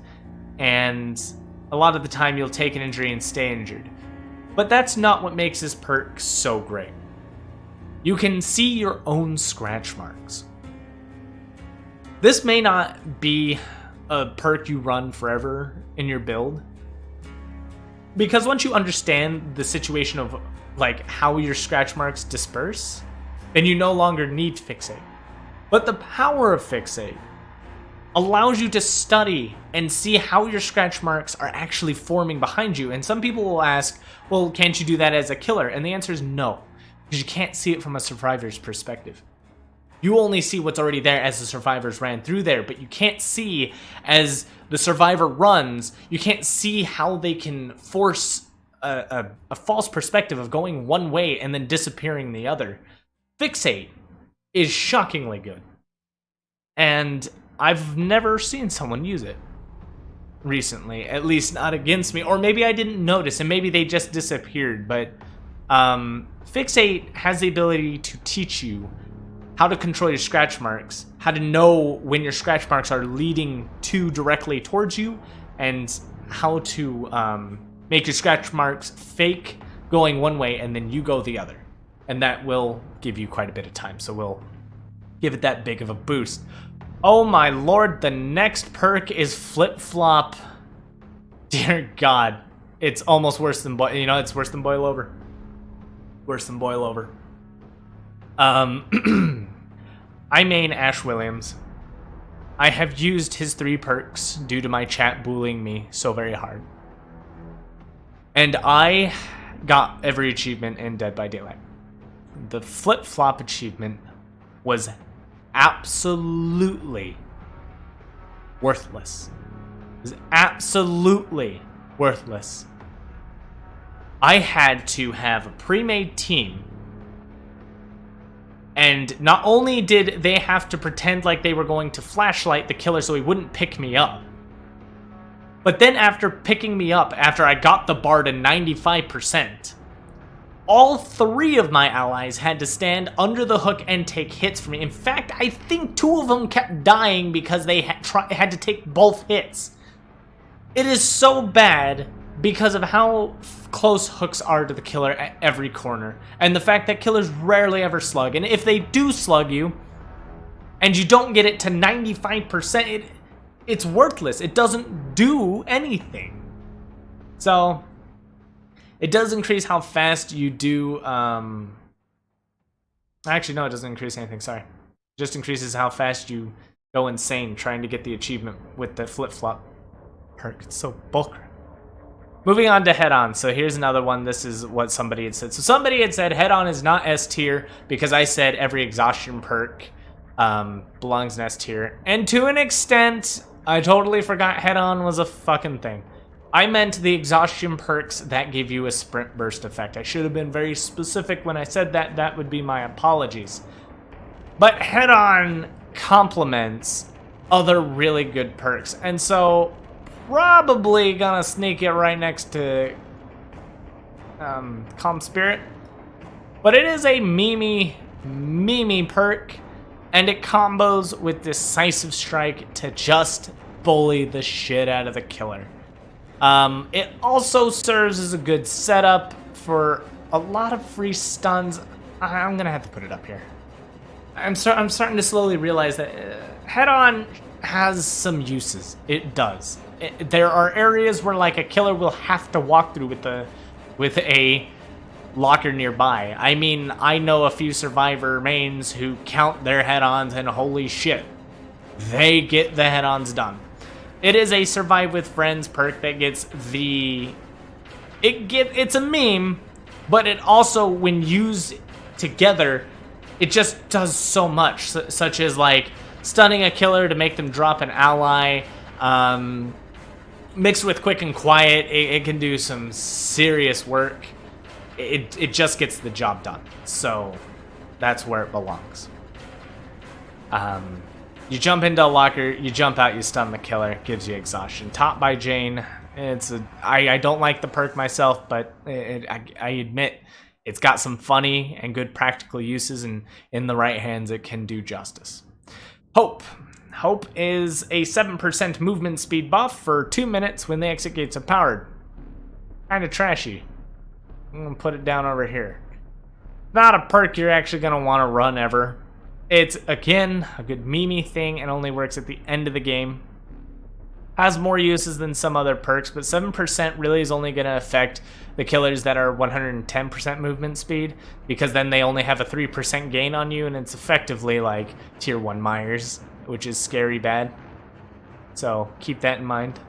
[SPEAKER 2] And a lot of the time you'll take an injury and stay injured. But that's not what makes this perk so great. You can see your own scratch marks. This may not be a perk you run forever in your build, because once you understand the situation of like how your scratch marks disperse, then you no longer need Fixate. But the power of Fixate allows you to study and see how your scratch marks are actually forming behind you. And some people will ask, well, can't you do that as a killer? And the answer is no, because you can't see it from a survivor's perspective. You only see what's already there as the survivors ran through there, but you can't see as the survivor runs, you can't see how they can force a false perspective of going one way and then disappearing the other. Fixate is shockingly good. And I've never seen someone use it recently, at least not against me, or maybe I didn't notice and maybe they just disappeared, but Fixate has the ability to teach you how to control your scratch marks, how to know when your scratch marks are leading directly towards you, and how to make your scratch marks fake going one way and then you go the other. And that will give you quite a bit of time, so we'll give it that big of a boost. Oh my lord, the next perk is Flip-Flop. Dear God, it's almost worse than it's worse than Boil Over. Worse than Boil Over. I main Ash Williams. I have used his 3 perks due to my chat bullying me so very hard. And I got every achievement in Dead by Daylight. The Flip-Flop achievement was absolutely worthless. It was absolutely worthless. I had to have a pre-made team, and not only did they have to pretend like they were going to flashlight the killer so he wouldn't pick me up, but then after picking me up, after I got the bar to 95%, all 3 of my allies had to stand under the hook and take hits from me. In fact, I think 2 of them kept dying because they had to take both hits. It is so bad because of how close hooks are to the killer at every corner, and the fact that killers rarely ever slug, and if they do slug you and you don't get it to 95%, it's worthless. It doesn't do anything. So it does increase how fast you do actually no, it doesn't increase anything, sorry. It just increases how fast you go insane trying to get the achievement with the Flip-Flop perk. It's so bullcrap. Moving on to Head-On. So here's another one. This is what somebody had said. So somebody had said Head-On is not S tier because I said every exhaustion perk belongs in S tier. And to an extent, I totally forgot Head-On was a fucking thing. I meant the exhaustion perks that give you a sprint burst effect. I should have been very specific when I said that. That would be my apologies. But Head-On complements other really good perks. And so probably gonna sneak it right next to Calm Spirit. But it is a memey perk, and it combos with Decisive Strike to just bully the shit out of the killer. It also serves as a good setup for a lot of free stuns. I'm gonna have to put it up here. I'm starting to slowly realize that Head-On has some uses. It does. There are areas where like a killer will have to walk through with a locker nearby. I mean, I know a few Survivor mains who count their Head-Ons, and holy shit, they get the head-ons done. It is a survive with friends perk that gets it's a meme, but it also, when used together, it just does so much, such as like stunning a killer to make them drop an ally. Mixed with quick and quiet, it can do some serious work. It just gets the job done. So that's where it belongs. You jump into a locker, you jump out, you stun the killer, gives you exhaustion. Top by Jane. I don't like the perk myself, but I admit it's got some funny and good practical uses, and in the right hands it can do justice. Hope. Hope is a 7% movement speed buff for 2 minutes when the exit gates are powered. Kinda trashy. I'm gonna put it down over here. Not a perk you're actually gonna wanna run ever. It's, again, a good meme thing and only works at the end of the game. Has more uses than some other perks, but 7% really is only gonna affect the killers that are 110% movement speed, because then they only have a 3% gain on you, and it's effectively like tier 1 Myers, which is scary bad. So keep that in mind.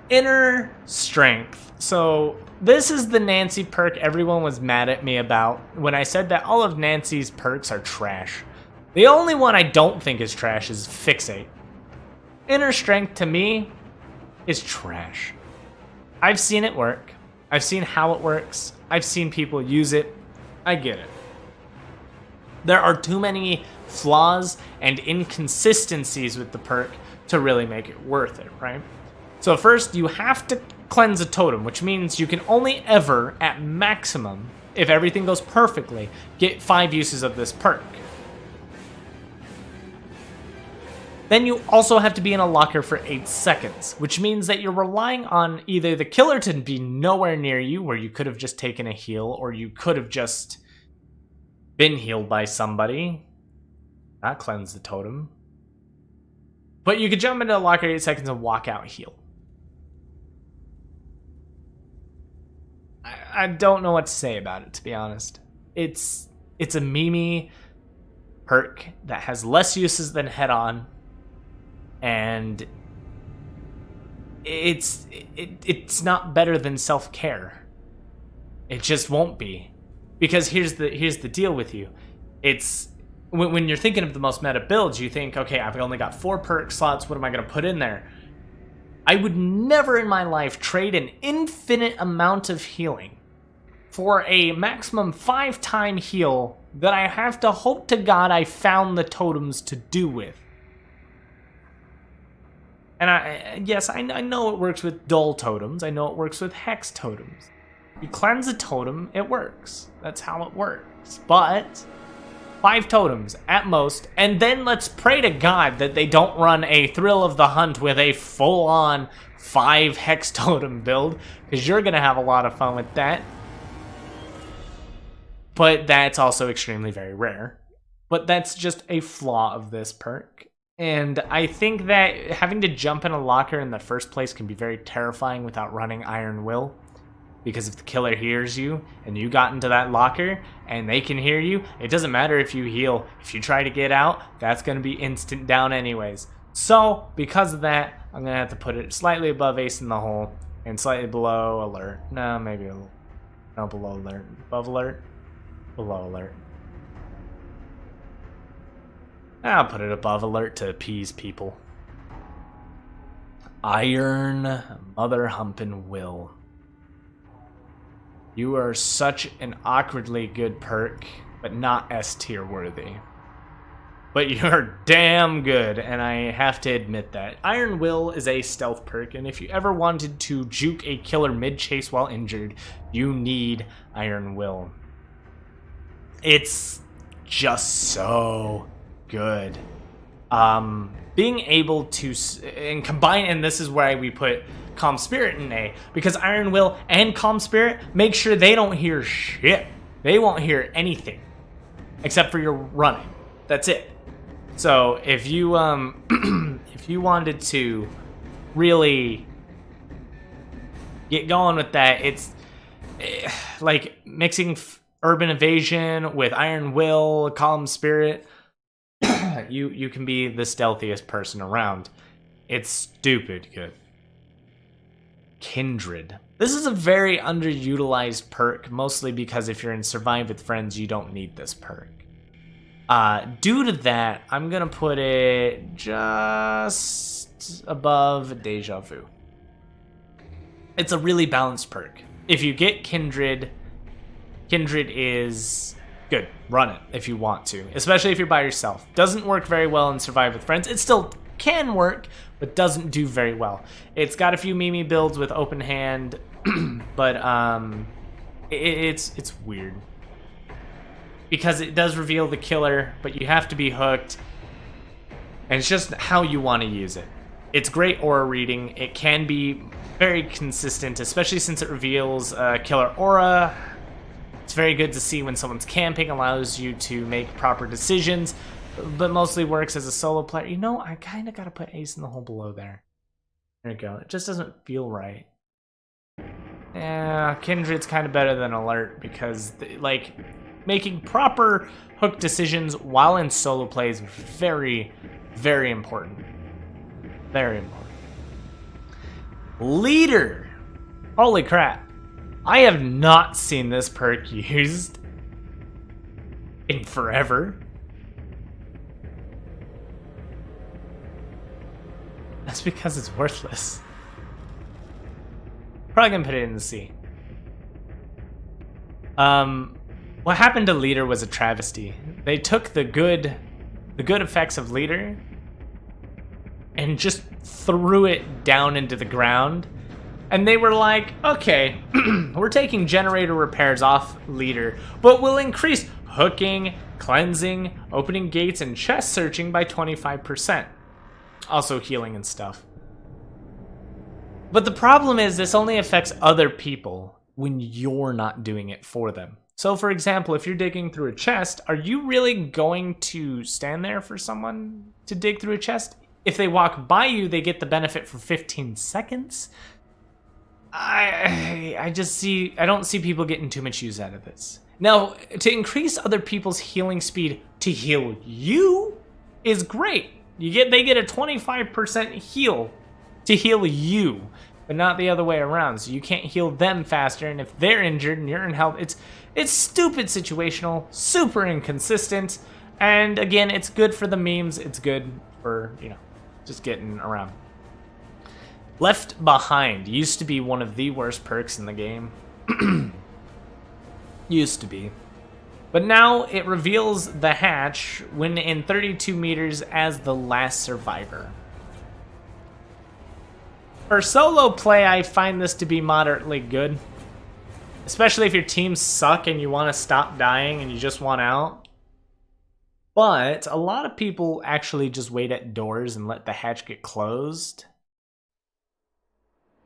[SPEAKER 2] Inner strength. So this is the Nancy perk everyone was mad at me about when I said that all of Nancy's perks are trash. The only one I don't think is trash is Fixate. Inner strength to me is trash. I've seen it work. I've seen how it works. I've seen people use it. I get it. There are too many flaws and inconsistencies with the perk to really make it worth it, right? So first, you have to cleanse a totem, which means you can only ever, at maximum, if everything goes perfectly, get 5 uses of this perk. Then you also have to be in a locker for 8 seconds, which means that you're relying on either the killer to be nowhere near you, where you could have just taken a heal, or you could have just been healed by somebody. Not cleanse the totem. But you could jump into a locker 8 seconds and walk out heal. I don't know what to say about it, to be honest. It's a meme perk that has less uses than head-on, and it's not better than self-care. It just won't be. Because here's the deal with you. It's when you're thinking of the most meta builds, you think, okay, I've only got 4 perk slots, what am I going to put in there? I would never in my life trade an infinite amount of healing for a maximum 5-time heal that I have to hope to God I found the totems to do with. And yes, I know it works with dull totems. I know it works with hex totems. You cleanse a totem, it works. That's how it works. But 5 totems at most, and then let's pray to God that they don't run a Thrill of the Hunt with a full-on 5 hex totem build, because you're going to have a lot of fun with that. But that's also extremely very rare. But that's just a flaw of this perk. And I think that having to jump in a locker in the first place can be very terrifying without running Iron Will. Because if the killer hears you, and you got into that locker, and they can hear you, it doesn't matter if you heal. If you try to get out, that's going to be instant down anyways. So, because of that, I'm going to have to put it slightly above Ace in the Hole, and slightly below Alert. No, maybe a little. No, below Alert. Above Alert? Below Alert. I'll put it above Alert to appease people. Iron Mother Humpin' Will. You are such an awkwardly good perk, but not S tier worthy. But you're damn good, and I have to admit that. Iron Will is a stealth perk, and if you ever wanted to juke a killer mid-chase while injured, you need Iron Will. It's just so good. Being able to, and combine, and this is why we put Calm Spirit in A, because Iron Will and Calm Spirit make sure they don't hear shit. They won't hear anything except for your running. That's it. So if you if you wanted to really get going with that, it's like mixing Urban Evasion with Iron Will, Calm Spirit. you can be the stealthiest person around. It's stupid good. Kindred. This is a very underutilized perk, mostly because if you're in Survive with Friends, you don't need this perk. Due to that, I'm gonna put it just above Dejan Vu. It's a really balanced perk. If you get Kindred, Kindred is good. Run it if you want to, especially if you're by yourself. Doesn't work very well in Survive with Friends. It still can work, but doesn't do very well. It's got a few meme builds with open hand, but it's weird. Because it does reveal the killer, but you have to be hooked. And it's just how you want to use it. It's great aura reading. It can be very consistent, especially since it reveals killer aura. It's very good to see when someone's camping, allows you to make proper decisions, but mostly works as a solo player. You know, I kind of got to put Ace in the hole below there. There we go. It just doesn't feel right. Yeah, Kindred's kind of better than Alert because, like, making proper hook decisions while in solo play is very, very important. Very important. Leader! Holy crap. I have not seen this perk used in forever. That's because it's worthless. Probably gonna put it in the C. What happened to Leader was a travesty. They took the good effects of Leader and just threw it down into the ground. And they were like, okay, we're taking generator repairs off Leader, but we'll increase hooking, cleansing, opening gates, and chest searching by 25%. Also healing and stuff. But the problem is this only affects other people when you're not doing it for them. So for example, if you're digging through a chest, are you really going to stand there for someone to dig through a chest? If they walk by you, they get the benefit for 15 seconds. I don't see people getting too much use out of this. Now, to increase other people's healing speed to heal you is great. They get a 25% heal to heal you, but not the other way around. So you can't heal them faster, and if they're injured and you're in health, it's stupid situational, super inconsistent, and again, it's good for the memes. It's good for, you know, just getting around. Left Behind used to be one of the worst perks in the game. Used to be. But now it reveals the hatch when in 32 meters as the last survivor. For solo play, I find this to be moderately good. Especially if your teams suck and you want to stop dying and you just want out. But a lot of people actually just wait at doors and let the hatch get closed.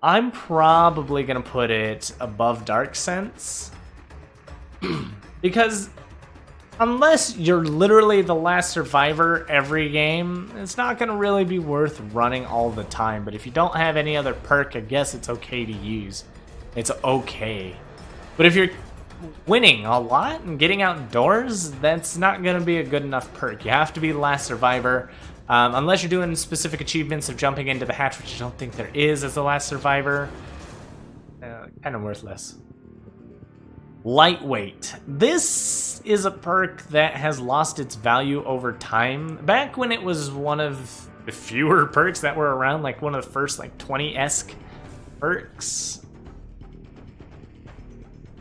[SPEAKER 2] I'm probably going to put it above Dark Sense. Because unless you're literally the last survivor every game, it's not going to really be worth running all the time. But if you don't have any other perk, I guess it's okay to use. It's okay. But if you're winning a lot and getting outdoors, that's not going to be a good enough perk. You have to be the last survivor. Unless you're doing specific achievements of jumping into the hatch, which I don't think there is as the last survivor. Kind of worthless. Lightweight. This is a perk that has lost its value over time. Back when it was one of the fewer perks that were around, like one of the first like 20-esque perks,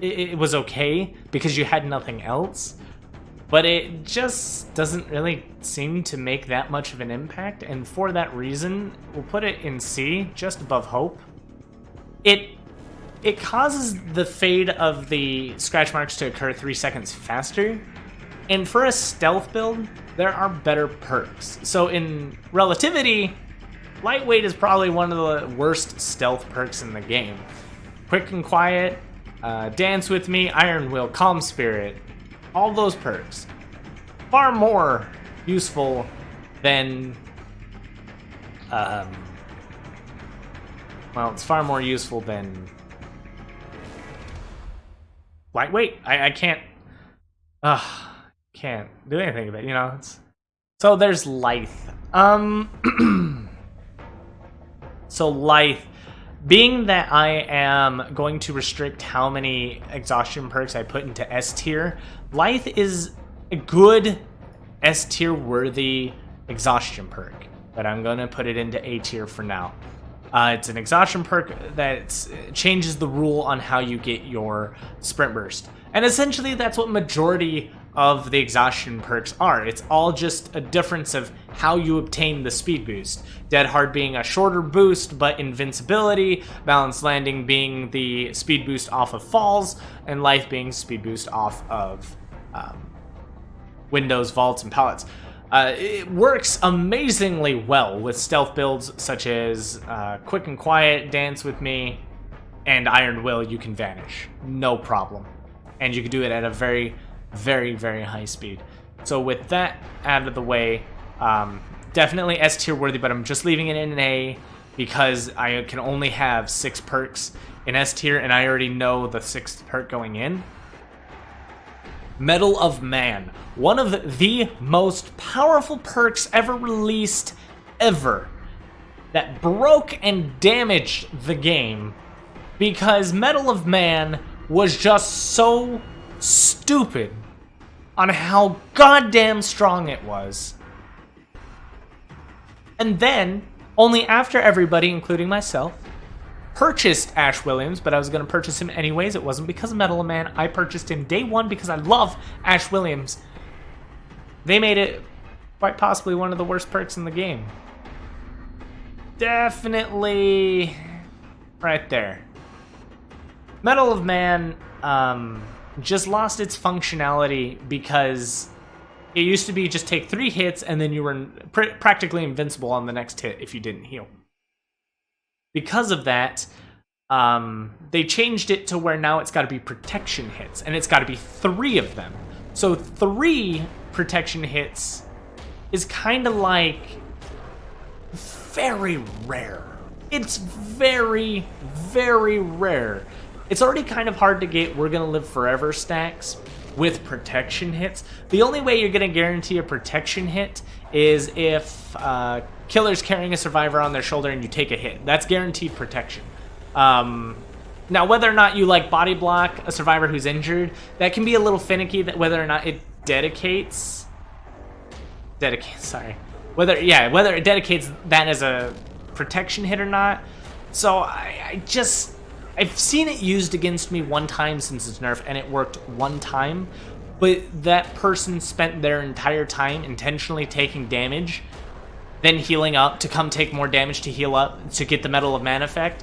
[SPEAKER 2] it was okay because you had nothing else. But it just doesn't really seem to make that much of an impact, and for that reason, we'll put it in C, just above Hope. It causes the fade of the scratch marks to occur 3 seconds faster, and for a stealth build, there are better perks. So in relativity, Lightweight is probably one of the worst stealth perks in the game. Quick and Quiet, Dance With Me, Iron Will, Calm Spirit, all those perks. Far more useful than, well, it's far more useful than Lightweight. I can't do anything about it, you know, So there's Lithe. So Lithe, being that I am going to restrict how many exhaustion perks I put into S tier, Lithe is a good S tier worthy exhaustion perk, but I'm going to put it into A tier for now. It's an exhaustion perk that changes the rule on how you get your sprint burst. And essentially that's what majority of the exhaustion perks are. It's all just a difference of how you obtain the speed boost. Dead Hard being a shorter boost, but invincibility, Balanced Landing being the speed boost off of falls, and Life being speed boost off of windows, vaults, and pallets. It works amazingly well with stealth builds such as Quick and Quiet, Dance With Me, and Iron Will. You can vanish, no problem. And you can do it at a very, very, very high speed. So with that out of the way, definitely S tier worthy, but I'm just leaving it in an A because I can only have 6 perks in S tier, and I already know the 6th perk going in. Medal of Man, one of the most powerful perks ever released ever, that broke and damaged the game because Medal of Man was just so stupid on how goddamn strong it was. And then, only after everybody, including myself, purchased Ash Williams, but I was going to purchase him anyways. It wasn't because of Medal of Man. I purchased him day one because I love Ash Williams. They made it quite possibly one of the worst perks in the game. Definitely right there. Medal of Man just lost its functionality because it used to be just take 3 hits and then you were practically invincible on the next hit if you didn't heal. Because of that, they changed it to where now it's got to be protection hits, and it's got to be 3 of them. So 3 protection hits is kind of like very rare. It's very, very rare. It's already kind of hard to get We're Gonna Live Forever stacks with protection hits. The only way you're gonna guarantee a protection hit is if killer's carrying a survivor on their shoulder and you take a hit. That's guaranteed protection. Now, whether or not you like body block a survivor who's injured, that can be a little finicky. That whether or not it whether it dedicates that as a protection hit or not. So I've seen it used against me one time since its nerf, and it worked one time. But that person spent their entire time intentionally taking damage, then healing up to come take more damage to heal up to get the Medal of Man effect.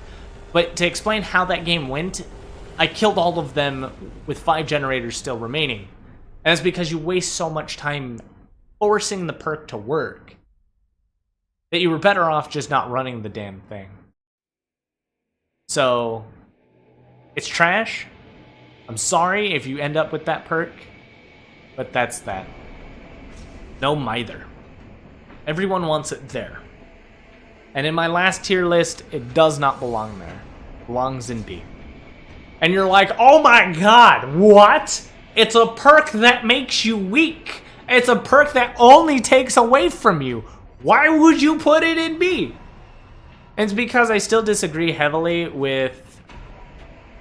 [SPEAKER 2] But to explain how that game went, I killed all of them with 5 generators still remaining. And that's because you waste so much time forcing the perk to work that you were better off just not running the damn thing. So, it's trash. I'm sorry if you end up with that perk, but that's that. No Mither. Everyone wants it there. And in my last tier list, it does not belong there. It belongs in B. And you're like, oh my god, what? It's a perk that makes you weak. It's a perk that only takes away from you. Why would you put it in B? And it's because I still disagree heavily with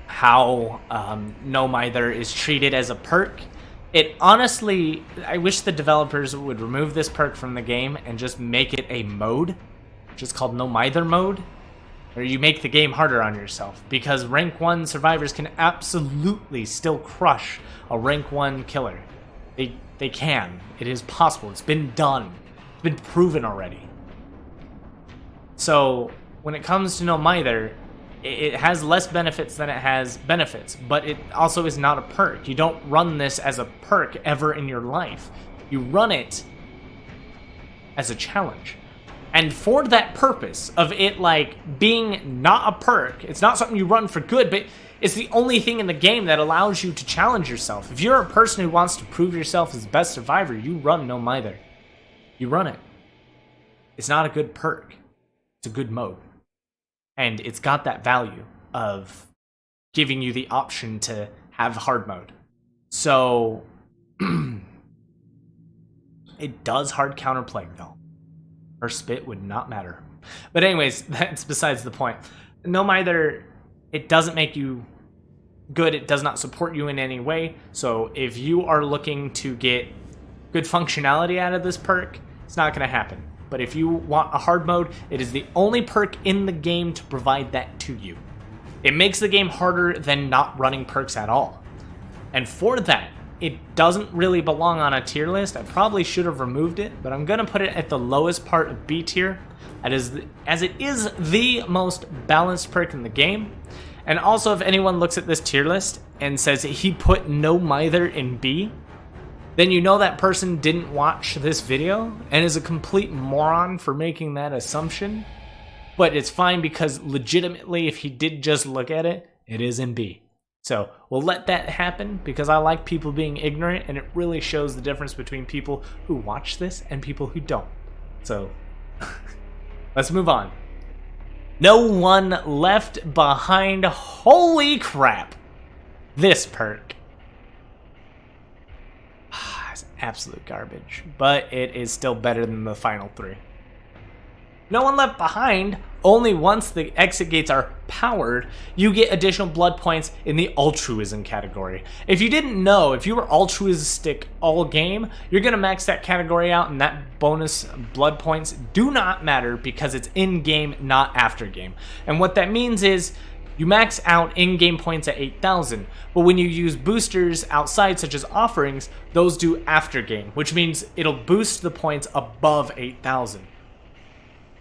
[SPEAKER 2] how No Mither is treated as a perk. It honestly, I wish the developers would remove this perk from the game and just make it a mode, which is called No Mither mode, where you make the game harder on yourself, because rank 1 survivors can absolutely still crush a rank 1 killer. They can. It is possible. It's been done. It's been proven already. So when it comes to No Mither, it has less benefits than it has benefits, but it also is not a perk. You don't run this as a perk ever in your life. You run it as a challenge. And for that purpose of it like being not a perk, it's not something you run for good, but it's the only thing in the game that allows you to challenge yourself. If you're a person who wants to prove yourself as the best survivor, you run No Mither. You run it. It's not a good perk. It's a good mode. And it's got that value of giving you the option to have hard mode. So It does hard counter plague though. Her spit would not matter. But anyways, that's besides the point. No matter, it doesn't make you good. It does not support you in any way. So if you are looking to get good functionality out of this perk, it's not going to happen. But if you want a hard mode, it is the only perk in the game to provide that to you. It makes the game harder than not running perks at all. And for that, it doesn't really belong on a tier list. I probably should have removed it, but I'm going to put it at the lowest part of B tier, as it is the most balanced perk in the game. And also, if anyone looks at this tier list and says he put no mither in B, then you know that person didn't watch this video and is a complete moron for making that assumption. But it's fine because legitimately, if he did just look at it, it is in B. So we'll let that happen because I like people being ignorant, and it really shows the difference between people who watch this and people who don't. So let's move on. No one left behind. Holy crap. This perk. It's absolute garbage, but it is still better than the final three. No one left behind. Only once the exit gates are powered, you get additional blood points in the altruism category. If you didn't know, if you were altruistic all game, you're going to max that category out, and that bonus blood points do not matter because it's in-game, not after-game. And what that means is you max out in-game points at 8,000, but when you use boosters outside, such as offerings, those do after-game, which means it'll boost the points above 8,000.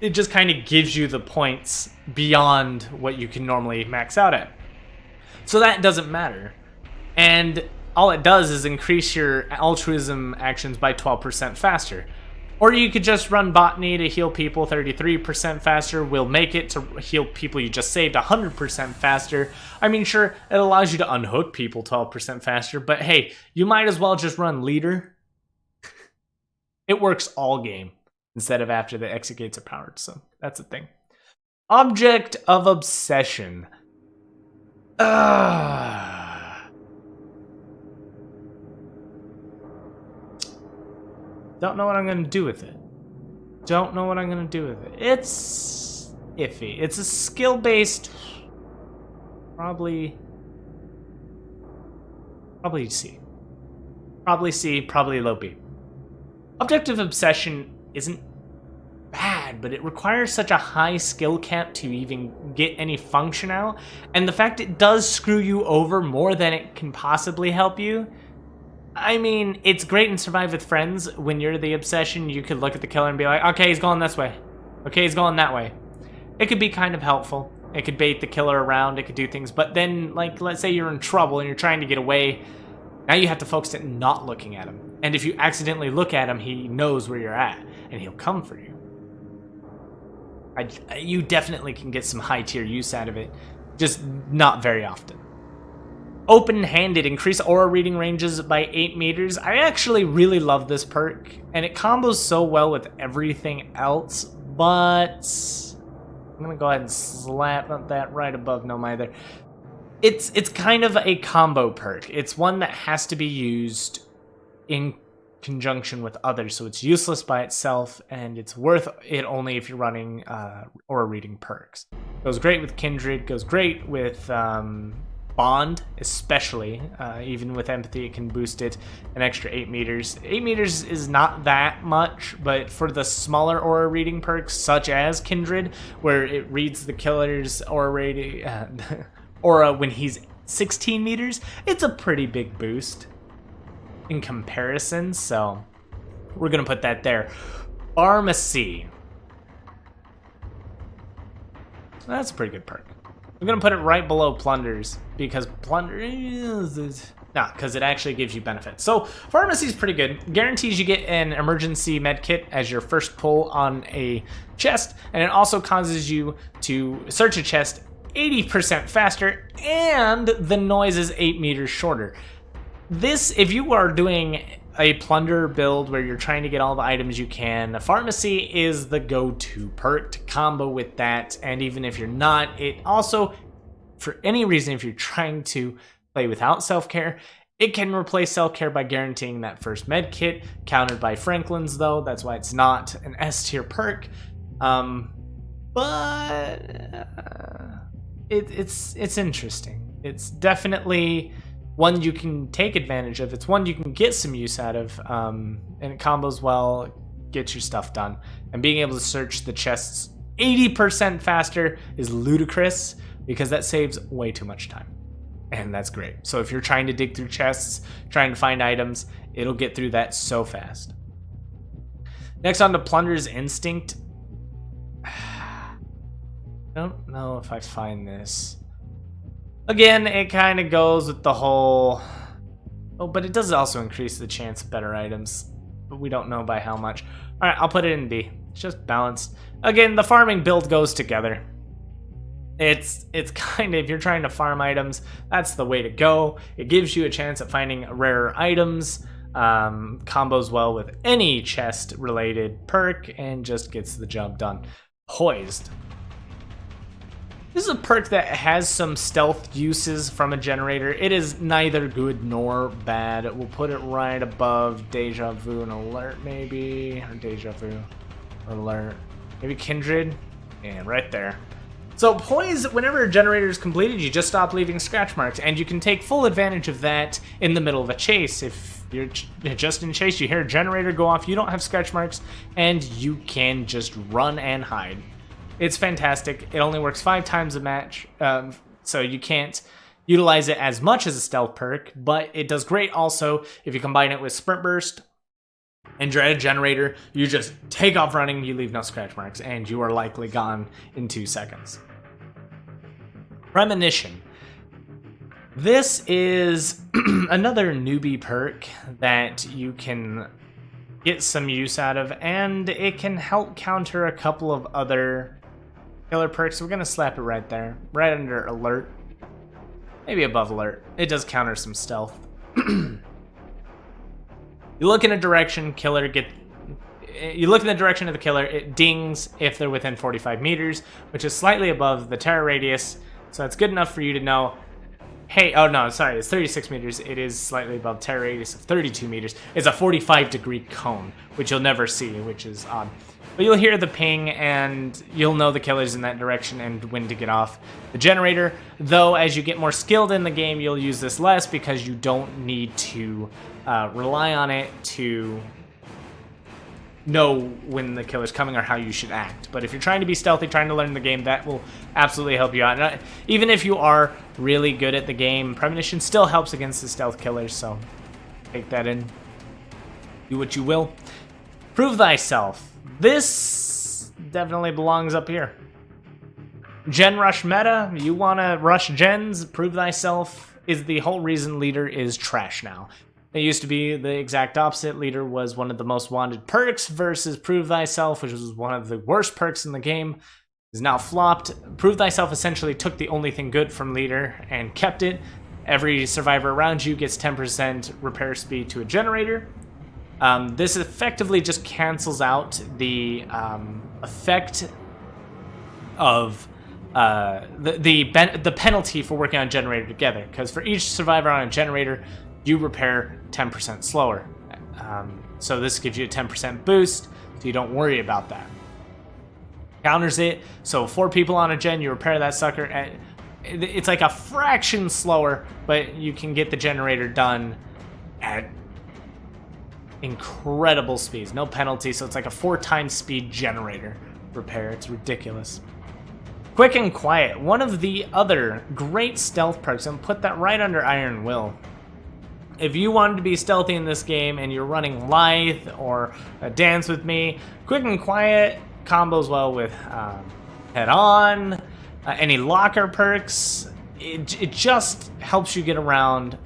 [SPEAKER 2] It just kind of gives you the points beyond what you can normally max out at. So that doesn't matter. And all it does is increase your altruism actions by 12% faster. Or you could just run botany to heal people 33% faster. We'll make it to heal people you just saved 100% faster. I mean, sure, it allows you to unhook people 12% faster, but hey, you might as well just run leader. It works all game instead of after the exit gates are powered, so that's a thing. Object of obsession. Don't know what I'm going to do with it. Don't know what I'm going to do with it. It's iffy. It's a skill-based... Probably C. Probably C, probably low B. Object of obsession isn't bad, but it requires such a high skill cap to even get any function out, and the fact it does screw you over more than it can possibly help you. I mean, it's great in Survive with Friends. When you're the obsession, you could look at the killer and be like, okay, he's going this way. Okay, he's going that way. It could be kind of helpful. It could bait the killer around, it could do things, but then, like, let's say you're in trouble and you're trying to get away. Now you have to focus on not looking at him. And if you accidentally look at him, he knows where you're at, and he'll come for you. You definitely can get some high-tier use out of it, just not very often. Open-handed, increase aura reading ranges by 8 meters. I actually really love this perk, and it combos so well with everything else, but I'm going to go ahead and slap that right above no mither. It's kind of a combo perk. It's one that has to be used in conjunction with others, so it's useless by itself, and it's worth it only if you're running aura reading perks. Goes great with Kindred, goes great with Bond, especially. Even with Empathy, it can boost it an extra 8 meters. 8 meters is not that much, but for the smaller aura reading perks, such as Kindred, where it reads the killer's aura rating, aura when he's 16 meters, it's a pretty big boost in comparison, so we're gonna put that there. Pharmacy. That's a pretty good perk. I'm gonna put it right below Plunders, because because it actually gives you benefits. So Pharmacy is pretty good. Guarantees you get an emergency med kit as your first pull on a chest, and it also causes you to search a chest 80% faster, and the noise is 8 meters shorter. This, if you are doing a plunder build where you're trying to get all the items you can, Pharmacy is the go-to perk to combo with that. And even if you're not, it also, for any reason, if you're trying to play without self-care, It can replace self-care by guaranteeing that first med kit, countered by Franklin's though. That's why it's not an S tier perk. But it's interesting. It's definitely one you can take advantage of. It's one you can get some use out of, and it combos well, gets your stuff done. And being able to search the chests 80% faster is ludicrous because that saves way too much time. And that's great. So if you're trying to dig through chests, trying to find items, it'll get through that so fast. Next on to Plunder's Instinct. I don't know if I find this. Again, it kind of goes with the whole... Oh, but it does also increase the chance of better items. But we don't know by how much. Alright, I'll put it in B. It's just balanced. Again, the farming build goes together. It's kind of, if you're trying to farm items, that's the way to go. It gives you a chance at finding rarer items, combos well with any chest related perk, and just gets the job done. Poised. This is a perk that has some stealth uses from a generator. It is neither good nor bad. We'll put it right above Dejan Vu and Alert, maybe, or Deja Vu, Alert, maybe Kindred, and right there. So Poise, whenever a generator is completed, you just stop leaving scratch marks, and you can take full advantage of that in the middle of a chase. If you're just in chase, you hear a generator go off, you don't have scratch marks, and you can just run and hide. It's fantastic. It only works 5 times a match, so you can't utilize it as much as a stealth perk, but it does great also if you combine it with Sprint Burst. And you're at a generator, you just take off running, you leave no scratch marks, and you are likely gone in 2 seconds. Premonition. This is another newbie perk that you can get some use out of, and it can help counter a couple of other killer perks. We're going to slap it right there, right under Alert. Maybe above Alert. It does counter some stealth. You look in a direction, you look in the direction of the killer, it dings if they're within 45 meters, which is slightly above the terror radius, so that's good enough for you to know, hey, oh no, sorry, it's 36 meters, it is slightly above terror radius of 32 meters. It's a 45-degree cone, which you'll never see, which is odd. But you'll hear the ping, and you'll know the killer's in that direction and when to get off the generator, though as you get more skilled in the game, you'll use this less because you don't need to rely on it to know when the killer's coming or how you should act. But if you're trying to be stealthy, trying to learn the game, that will absolutely help you out. And even if you are really good at the game, Premonition still helps against the stealth killers, so take that in. Do what you will. Prove Thyself. This definitely belongs up here. Gen rush meta, you want to rush gens, Prove Thyself is the whole reason leader is trash now. It used to be the exact opposite. Leader was one of the most wanted perks versus Prove Thyself, which was one of the worst perks in the game. Is now flopped. Prove Thyself essentially took the only thing good from Leader and kept it. Every survivor around you gets 10% repair speed to a generator. This effectively just cancels out the effect of the penalty for working on a generator together, because for each survivor on a generator, you repair 10% slower. So this gives you a 10% boost, so you don't worry about that. Counters it, so 4 people on a gen, you repair that sucker, and it's like a fraction slower, but you can get the generator done at incredible speeds. No penalty, so it's like a 4 times speed generator repair. It's ridiculous. Quick and Quiet, one of the other great stealth perks, and put that right under Iron Will. If you wanted to be stealthy in this game and you're running Lithe or Dance With Me, Quick and Quiet combos well with Head On, any locker perks. It just helps you get around,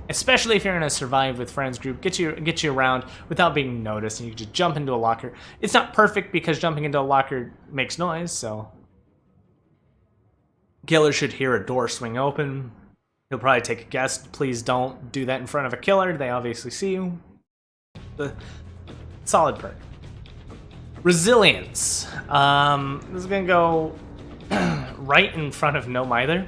[SPEAKER 2] especially if you're in a survive with friends group, get you around without being noticed, and you can just jump into a locker. It's not perfect because jumping into a locker makes noise, so killer should hear a door swing open. He'll probably take a guess. Please don't do that in front of a killer. They obviously see you. The solid perk. Resilience. This is gonna go right in front of No Mither.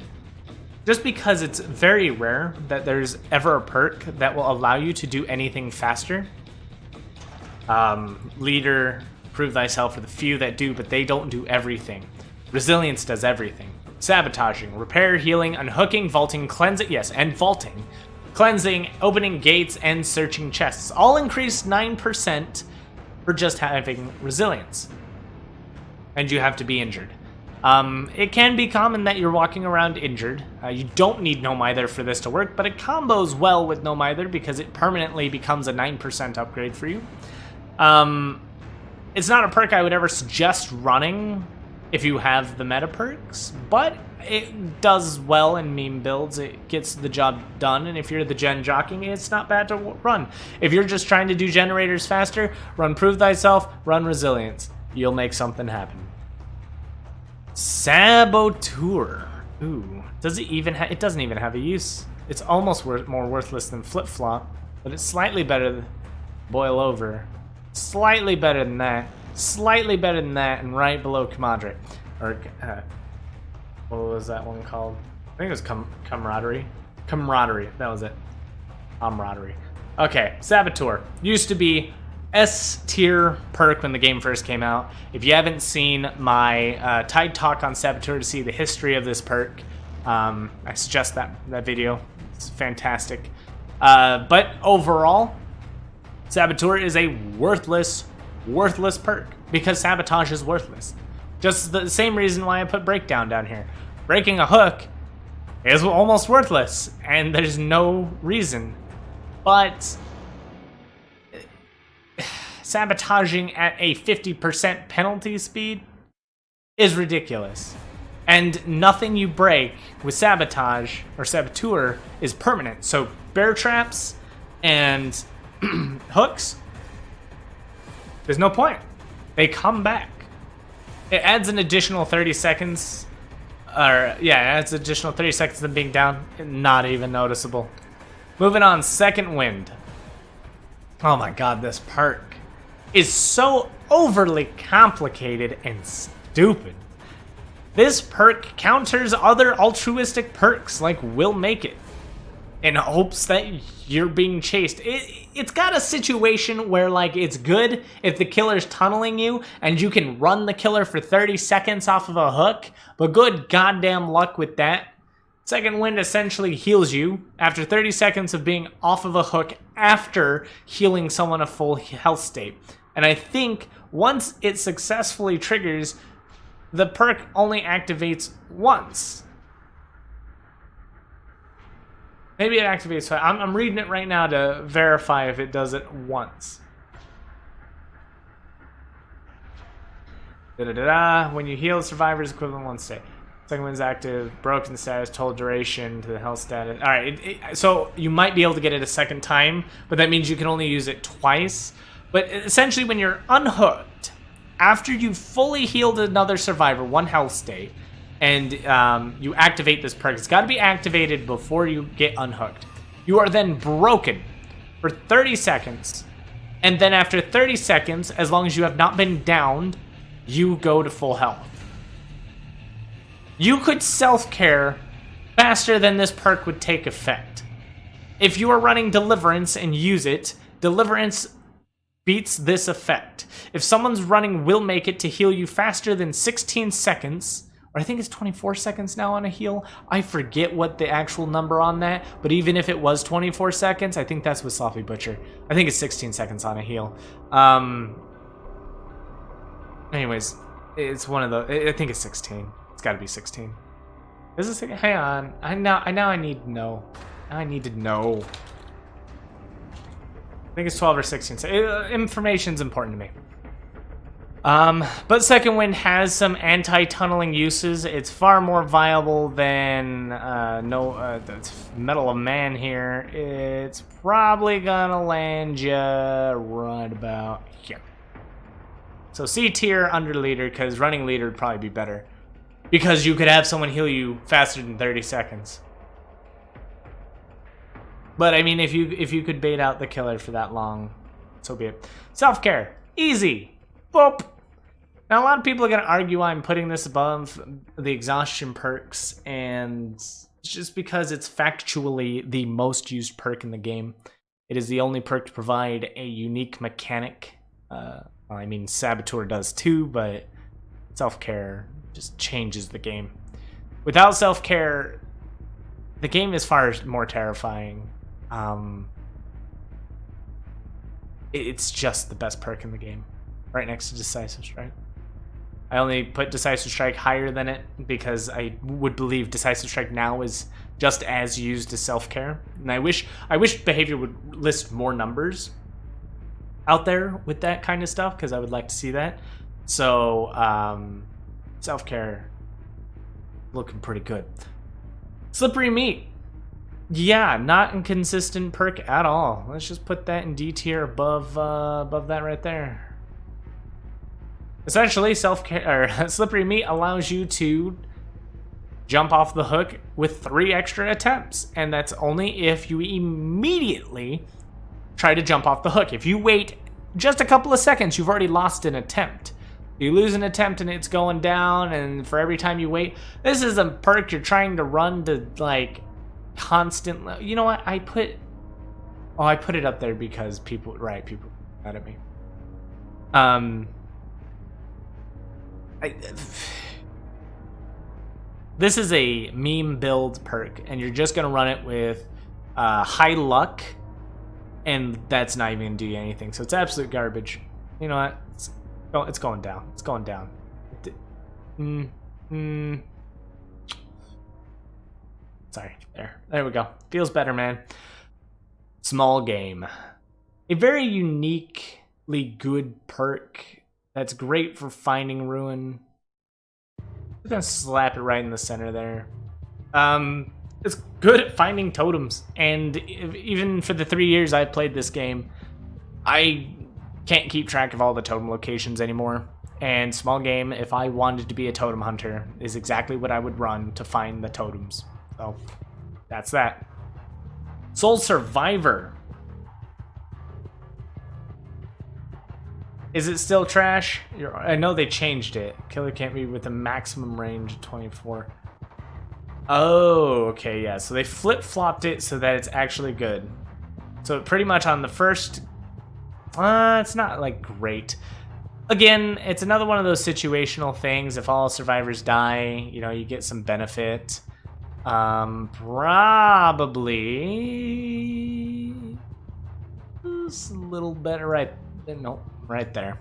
[SPEAKER 2] just because it's very rare that there's ever a perk that will allow you to do anything faster. Leader, prove thyself are the few that do, but they don't do everything. Resilience does everything. Sabotaging, repair, healing, unhooking, vaulting, cleansing, yes, and vaulting. Cleansing, opening gates, and searching chests. All increase 9% for just having resilience. And you have to be injured. It can be common that you're walking around injured. You don't need No Mither for this to work, but it combos well with No Mither because it permanently becomes a 9% upgrade for you. It's not a perk I would ever suggest running if you have the meta perks, but it does well in meme builds. It gets the job done, and if you're the gen jockeying, it's not bad to run. If you're just trying to do generators faster, run Prove Thyself, run Resilience. You'll make something happen. Saboteur. Ooh, does it even have? It doesn't even have a use. It's almost more worthless than Flip Flop, but it's slightly better than Boil Over. Slightly better than that. Slightly better than that, and right below Camaraderie. Or, what was that one called? I think it was Camaraderie. Camaraderie, that was it. Camaraderie. Okay, Saboteur. Used to be S tier perk when the game first came out. If you haven't seen my Tide talk on Saboteur to see the history of this perk, I suggest that video. It's fantastic. But overall, Saboteur is a worthless perk because sabotage is worthless. Just the same reason why I put breakdown down here. Breaking a hook is almost worthless, and there's no reason. But sabotaging at a 50% penalty speed is ridiculous. And nothing you break with sabotage or saboteur is permanent. So bear traps and hooks, there's no point. They come back. It adds an additional 30 seconds. Or, yeah, it adds an additional 30 seconds to them being down. Not even noticeable. Moving on, Second Wind. Oh my god, this perk is so overly complicated and stupid. This perk counters other altruistic perks like Will Make It in hopes that you're being chased. It's got a situation where, like, it's good if the killer's tunneling you and you can run the killer for 30 seconds off of a hook, but good goddamn luck with that. Second Wind essentially heals you after 30 seconds of being off of a hook after healing someone a full health state. And I think once it successfully triggers, the perk only activates once. Maybe it activates. I'm reading it right now to verify if it does it once. When you heal survivors, equivalent one state. Second Wind's active, broken status, total duration to the health status. All right, so you might be able to get it a second time, but that means you can only use it twice. But essentially, when you're unhooked, after you've fully healed another survivor, one health state, and you activate this perk, it's got to be activated before you get unhooked. You are then broken for 30 seconds, and then after 30 seconds, as long as you have not been downed, you go to full health. You could self-care faster than this perk would take effect. If you are running Deliverance and use it, Deliverance beats this effect. If someone's running Will Make It to heal you faster than 16 seconds, or I think it's 24 seconds now on a heal, I forget what the actual number on that, but even if it was 24 seconds, I think that's with Sloppy Butcher. I think it's 16 seconds on a heal. Anyways, it's one of the, I think it's 16. It's got to be 16. Is it? Hang on. I need to know. Now I need to know. I think it's 12 or 16. So information's important to me. But Second Wind has some anti-tunneling uses. It's far more viable than Metal of Man here. It's probably gonna land you right about here. So C tier under leader, because running leader would probably be better. Because you could have someone heal you faster than 30 seconds. But I mean, if you could bait out the killer for that long, so be it. Self-care, easy. Boop. Now a lot of people are gonna argue why I'm putting this above the exhaustion perks and It's just because it's factually the most used perk in the game. It is the only perk to provide a unique mechanic. Well, I mean, Saboteur does too, but self-care just changes the game. Without self-care, the game is far more terrifying. It's just the best perk in the game, right next to Decisive Strike. I only put Decisive Strike higher than it because I would believe Decisive Strike now is just as used as self-care. And I wish Behavior would list more numbers out there with that kind of stuff, because I would like to see that. So, self-care looking pretty good. Slippery Meat. Yeah, not inconsistent perk at all. Let's just put that in D tier above that right there. Essentially, Slippery Meat allows you to jump off the hook with 3 extra attempts, and that's only if you immediately try to jump off the hook. If you wait just a couple of seconds, you've already lost an attempt. You lose an attempt and it's going down, and for every time you wait, this is a perk you're trying to run to, like, constantly. You know what? I put it up there because people mad at me. This is a meme build perk, and you're just gonna run it with high luck, and that's not even gonna do you anything. So it's absolute garbage. You know what? It's going down. It's going down. Sorry. There we go. Feels better, man. Small game. A very uniquely good perk that's great for finding ruin. I'm gonna slap it right in the center there. It's good at finding totems, and even for the 3 years I played this game, I can't keep track of all the totem locations anymore. And small game, if I wanted to be a totem hunter, is exactly what I would run to find the totems. So that's that. Soul Survivor. Is it still trash? I know they changed it. Killer can't be with a maximum range of 24. Oh, okay, yeah. So they flip-flopped it so that it's actually good. So pretty much on the first... it's not, like, great. Again, it's another one of those situational things. If all survivors die, you know, you get some benefit. Probably... Just a little better right... Nope. Right there.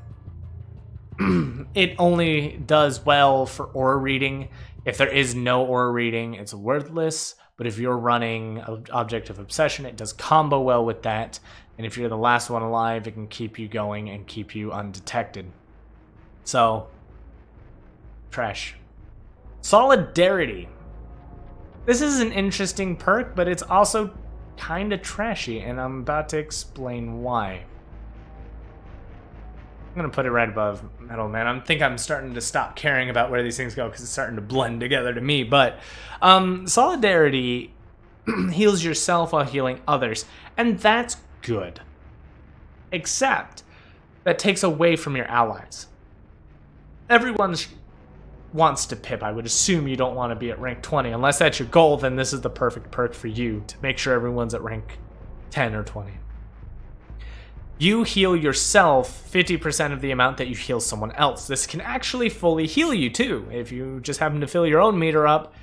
[SPEAKER 2] It only does well for aura reading. If there is no aura reading, it's worthless. But if you're running Object of Obsession, it does combo well with that. And if you're the last one alive, it can keep you going and keep you undetected. So, trash. Solidarity. This is an interesting perk, but it's also kind of trashy, and I'm about to explain why. I'm gonna put it right above Metal Man. I think I'm starting to stop caring about where these things go because it's starting to blend together to me. But Solidarity heals yourself while healing others, and that's good. Except that takes away from your allies. Everyone wants to pip. I would assume you don't want to be at rank 20. Unless that's your goal, then this is the perfect perk for you to make sure everyone's at rank 10 or 20. You heal yourself 50% of the amount that you heal someone else. This can actually fully heal you too, if you just happen to fill your own meter up.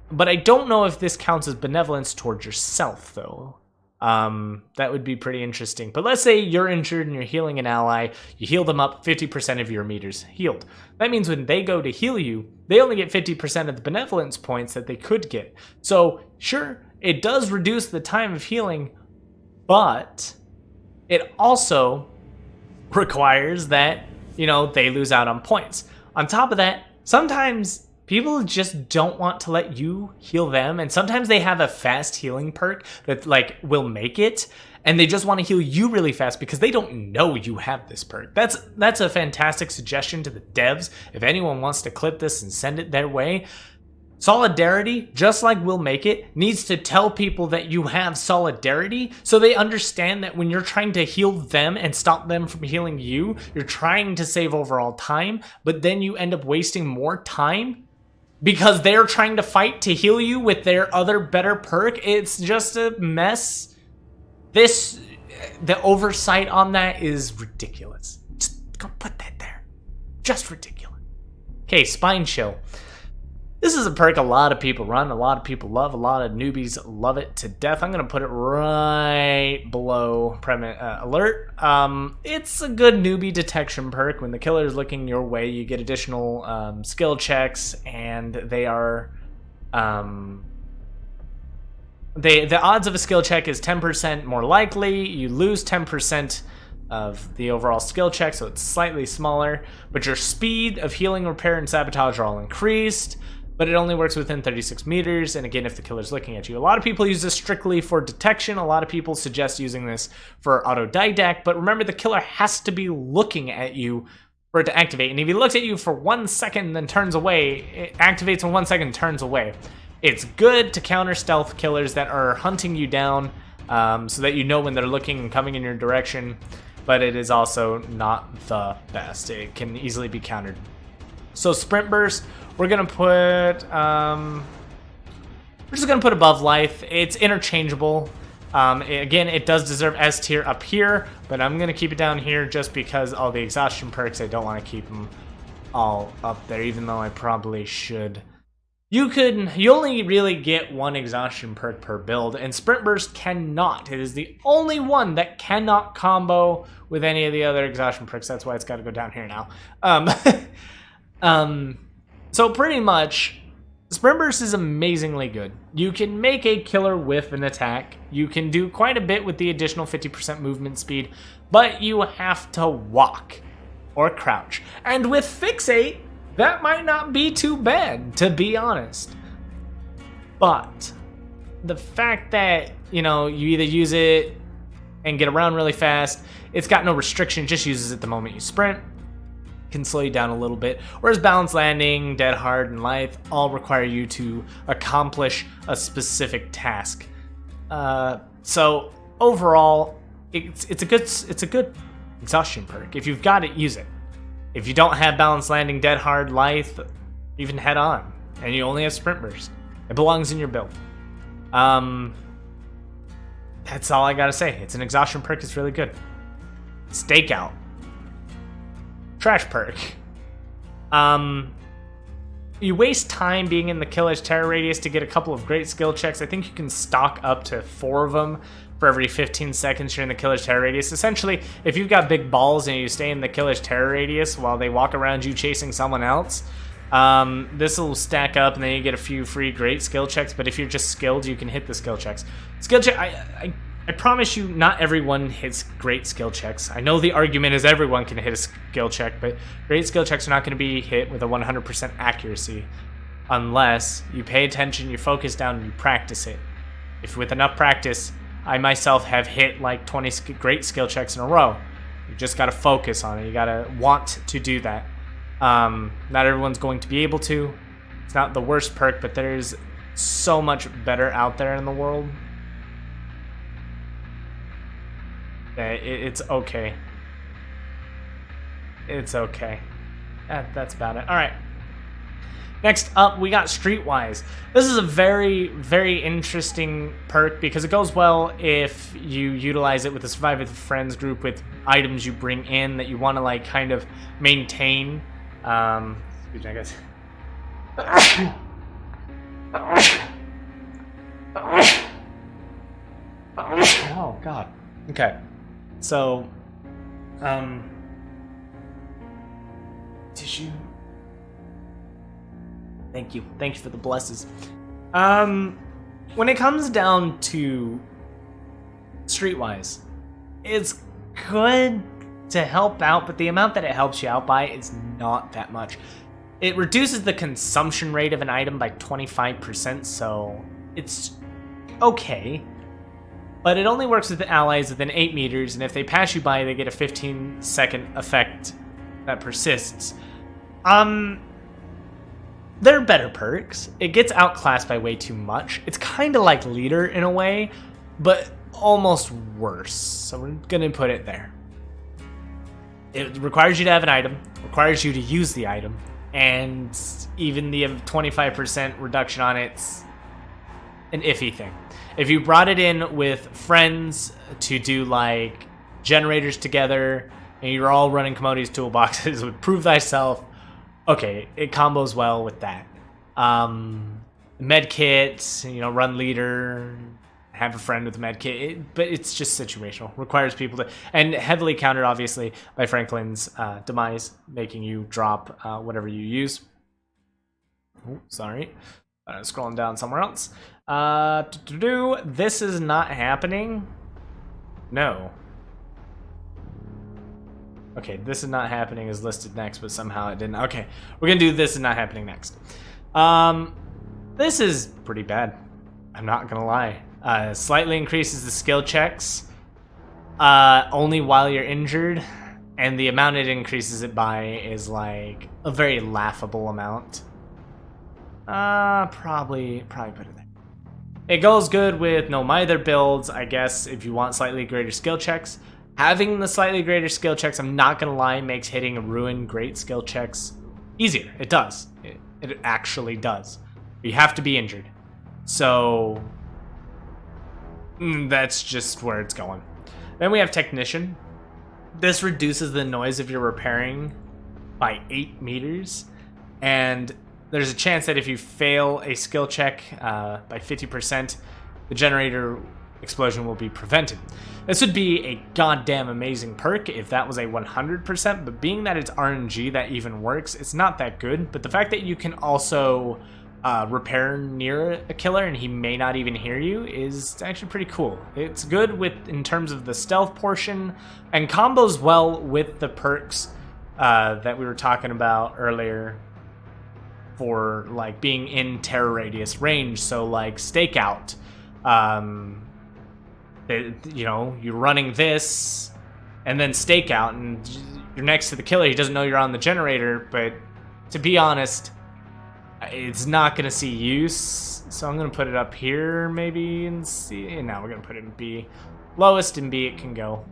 [SPEAKER 2] But I don't know if this counts as benevolence towards yourself, though. That would be pretty interesting. But let's say you're injured and you're healing an ally. You heal them up, 50% of your meters healed. That means when they go to heal you, they only get 50% of the benevolence points that they could get. So, sure, it does reduce the time of healing, but... it also requires that, you know, they lose out on points. On top of that, sometimes people just don't want to let you heal them, and sometimes they have a fast healing perk that, like, will make it, and they just want to heal you really fast because they don't know you have this perk. That's a fantastic suggestion to the devs. If anyone wants to clip this and send it their way, Solidarity, just like Will Make It, needs to tell people that you have Solidarity so they understand that when you're trying to heal them and stop them from healing you, you're trying to save overall time, but then you end up wasting more time because they're trying to fight to heal you with their other better perk. It's just a mess. The oversight on that is ridiculous. Just go put that there. Just ridiculous. Okay, Spine Chill. This is a perk a lot of people run, a lot of people love, a lot of newbies love it to death. I'm going to put it right below Alert. It's a good newbie detection perk. When the killer is looking your way, you get additional skill checks, and they are... the odds of a skill check is 10% more likely. You lose 10% of the overall skill check, so it's slightly smaller. But your speed of healing, repair, and sabotage are all increased. But it only works within 36 meters, and again, if the killer's looking at you. A lot of people use this strictly for detection. A lot of people suggest using this for autodidact, but remember, the killer has to be looking at you for it to activate. And if he looks at you for 1 second and then turns away, it activates in 1 second and turns away. It's good to counter stealth killers that are hunting you down, so that you know when they're looking and coming in your direction, but it is also not the best. It can easily be countered. So Sprint Burst, we're gonna put, we're just gonna put above life. It's interchangeable. Again, it does deserve S tier up here, but I'm gonna keep it down here just because all the exhaustion perks, I don't want to keep them all up there, even though I probably should. You only really get one exhaustion perk per build, and Sprint Burst cannot. It is the only one that cannot combo with any of the other exhaustion perks. That's why it's got to go down here now. So pretty much, Sprint Burst is amazingly good. You can make a killer whiff an attack. You can do quite a bit with the additional 50% movement speed, but you have to walk or crouch. And with Fixate, that might not be too bad, to be honest. But the fact that, you either use it and get around really fast, it's got no restriction, just uses it the moment you sprint, can slow you down a little bit, whereas Balance Landing, Dead Hard, and Lithe all require you to accomplish a specific task. So overall, it's a good exhaustion perk. If you've got it, use it. If you don't have Balance Landing, Dead Hard, Lithe, even Head On, and you only have Sprint Burst, it belongs in your build. That's all I gotta say. It's an exhaustion perk. It's really good. Stakeout. Trash perk. You waste time being in the killer's terror radius to get a couple of great skill checks. I think you can stock up to 4 of them for every 15 seconds you're in the killer's terror radius. Essentially, if you've got big balls and you stay in the killer's terror radius while they walk around you chasing someone else, this will stack up, and then you get a few free great skill checks. But if you're just skilled, you can hit the skill checks. Skill check, I promise you, not everyone hits great skill checks. I know the argument is everyone can hit a skill check, but great skill checks are not going to be hit with a 100% accuracy unless you pay attention, you focus down, and you practice it. If with enough practice, I myself have hit like 20 great skill checks in a row. You just got to focus on it. You got to want to do that. Not everyone's going to be able to. It's not the worst perk, but there's so much better out there in the world. It's okay. It's okay. That's about it. All right. Next up, we got Streetwise. This is a very, very interesting perk because it goes well if you utilize it with the Survive with Friends group with items you bring in that you want to like kind of maintain. Excuse me, I guess. Oh God. Okay. So, tissue. Thank you for the blesses. When it comes down to Streetwise, it's good to help out, but the amount that it helps you out by is not that much. It reduces the consumption rate of an item by 25%, so it's okay. But it only works with the allies within 8 meters, and if they pass you by, they get a 15-second effect that persists. There are better perks. It gets outclassed by way too much. It's kind of like Leader in a way, but almost worse. So we're going to put it there. It requires you to have an item, requires you to use the item, and even the 25% reduction on it's an iffy thing. If you brought it in with friends to do like generators together and you're all running Commodities toolboxes with Prove Thyself, okay, it combos well with that. Medkit, you know, run leader, have a friend with a medkit, but it's just situational. Requires people to, and heavily countered obviously by Franklin's demise, making you drop whatever you use. Oh, sorry, scrolling down somewhere else. This is not happening. No. Okay, this is not happening is listed next, but somehow it didn't. Okay, we're gonna do this is not happening next. This is pretty bad. I'm not gonna lie. Slightly increases the skill checks only while you're injured, and the amount it increases it by is like a very laughable amount. Probably put it there. It goes good with no mither builds, I guess, if you want slightly greater skill checks. Having the slightly greater skill checks, I'm not gonna lie, makes hitting a ruin great skill checks easier. It does. It actually does. You have to be injured. So that's just where it's going. Then we have Technician. This reduces the noise if you're repairing by 8 meters. And there's a chance that if you fail a skill check by 50%, the generator explosion will be prevented. This would be a goddamn amazing perk if that was a 100%, but being that it's RNG that even works, it's not that good. But the fact that you can also repair near a killer and he may not even hear you is actually pretty cool. It's good with in terms of the stealth portion and combos well with the perks that we were talking about earlier for like being in terror radius range. So like stakeout, you know, you're running this and then stakeout and you're next to the killer. He doesn't know you're on the generator, but to be honest, it's not going to see use. So I'm going to put it up here maybe and see. And now we're going to put it in B. Lowest in B it can go.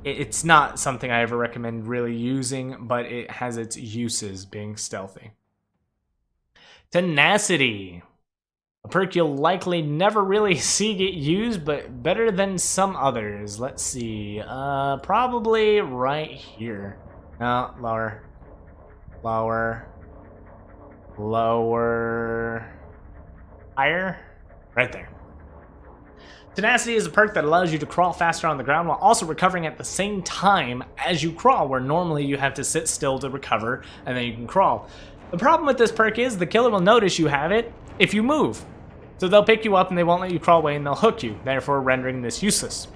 [SPEAKER 2] It's not something I ever recommend really using, but it has its uses being stealthy. Tenacity. A perk you'll likely never really see get used, but better than some others. Let's see. Probably right here. No, lower. Lower. Lower. Higher. Right there. Tenacity is a perk that allows you to crawl faster on the ground while also recovering at the same time as you crawl, where normally you have to sit still to recover and then you can crawl. The problem with this perk is the killer will notice you have it if you move. So they'll pick you up and they won't let you crawl away and they'll hook you, therefore rendering this useless.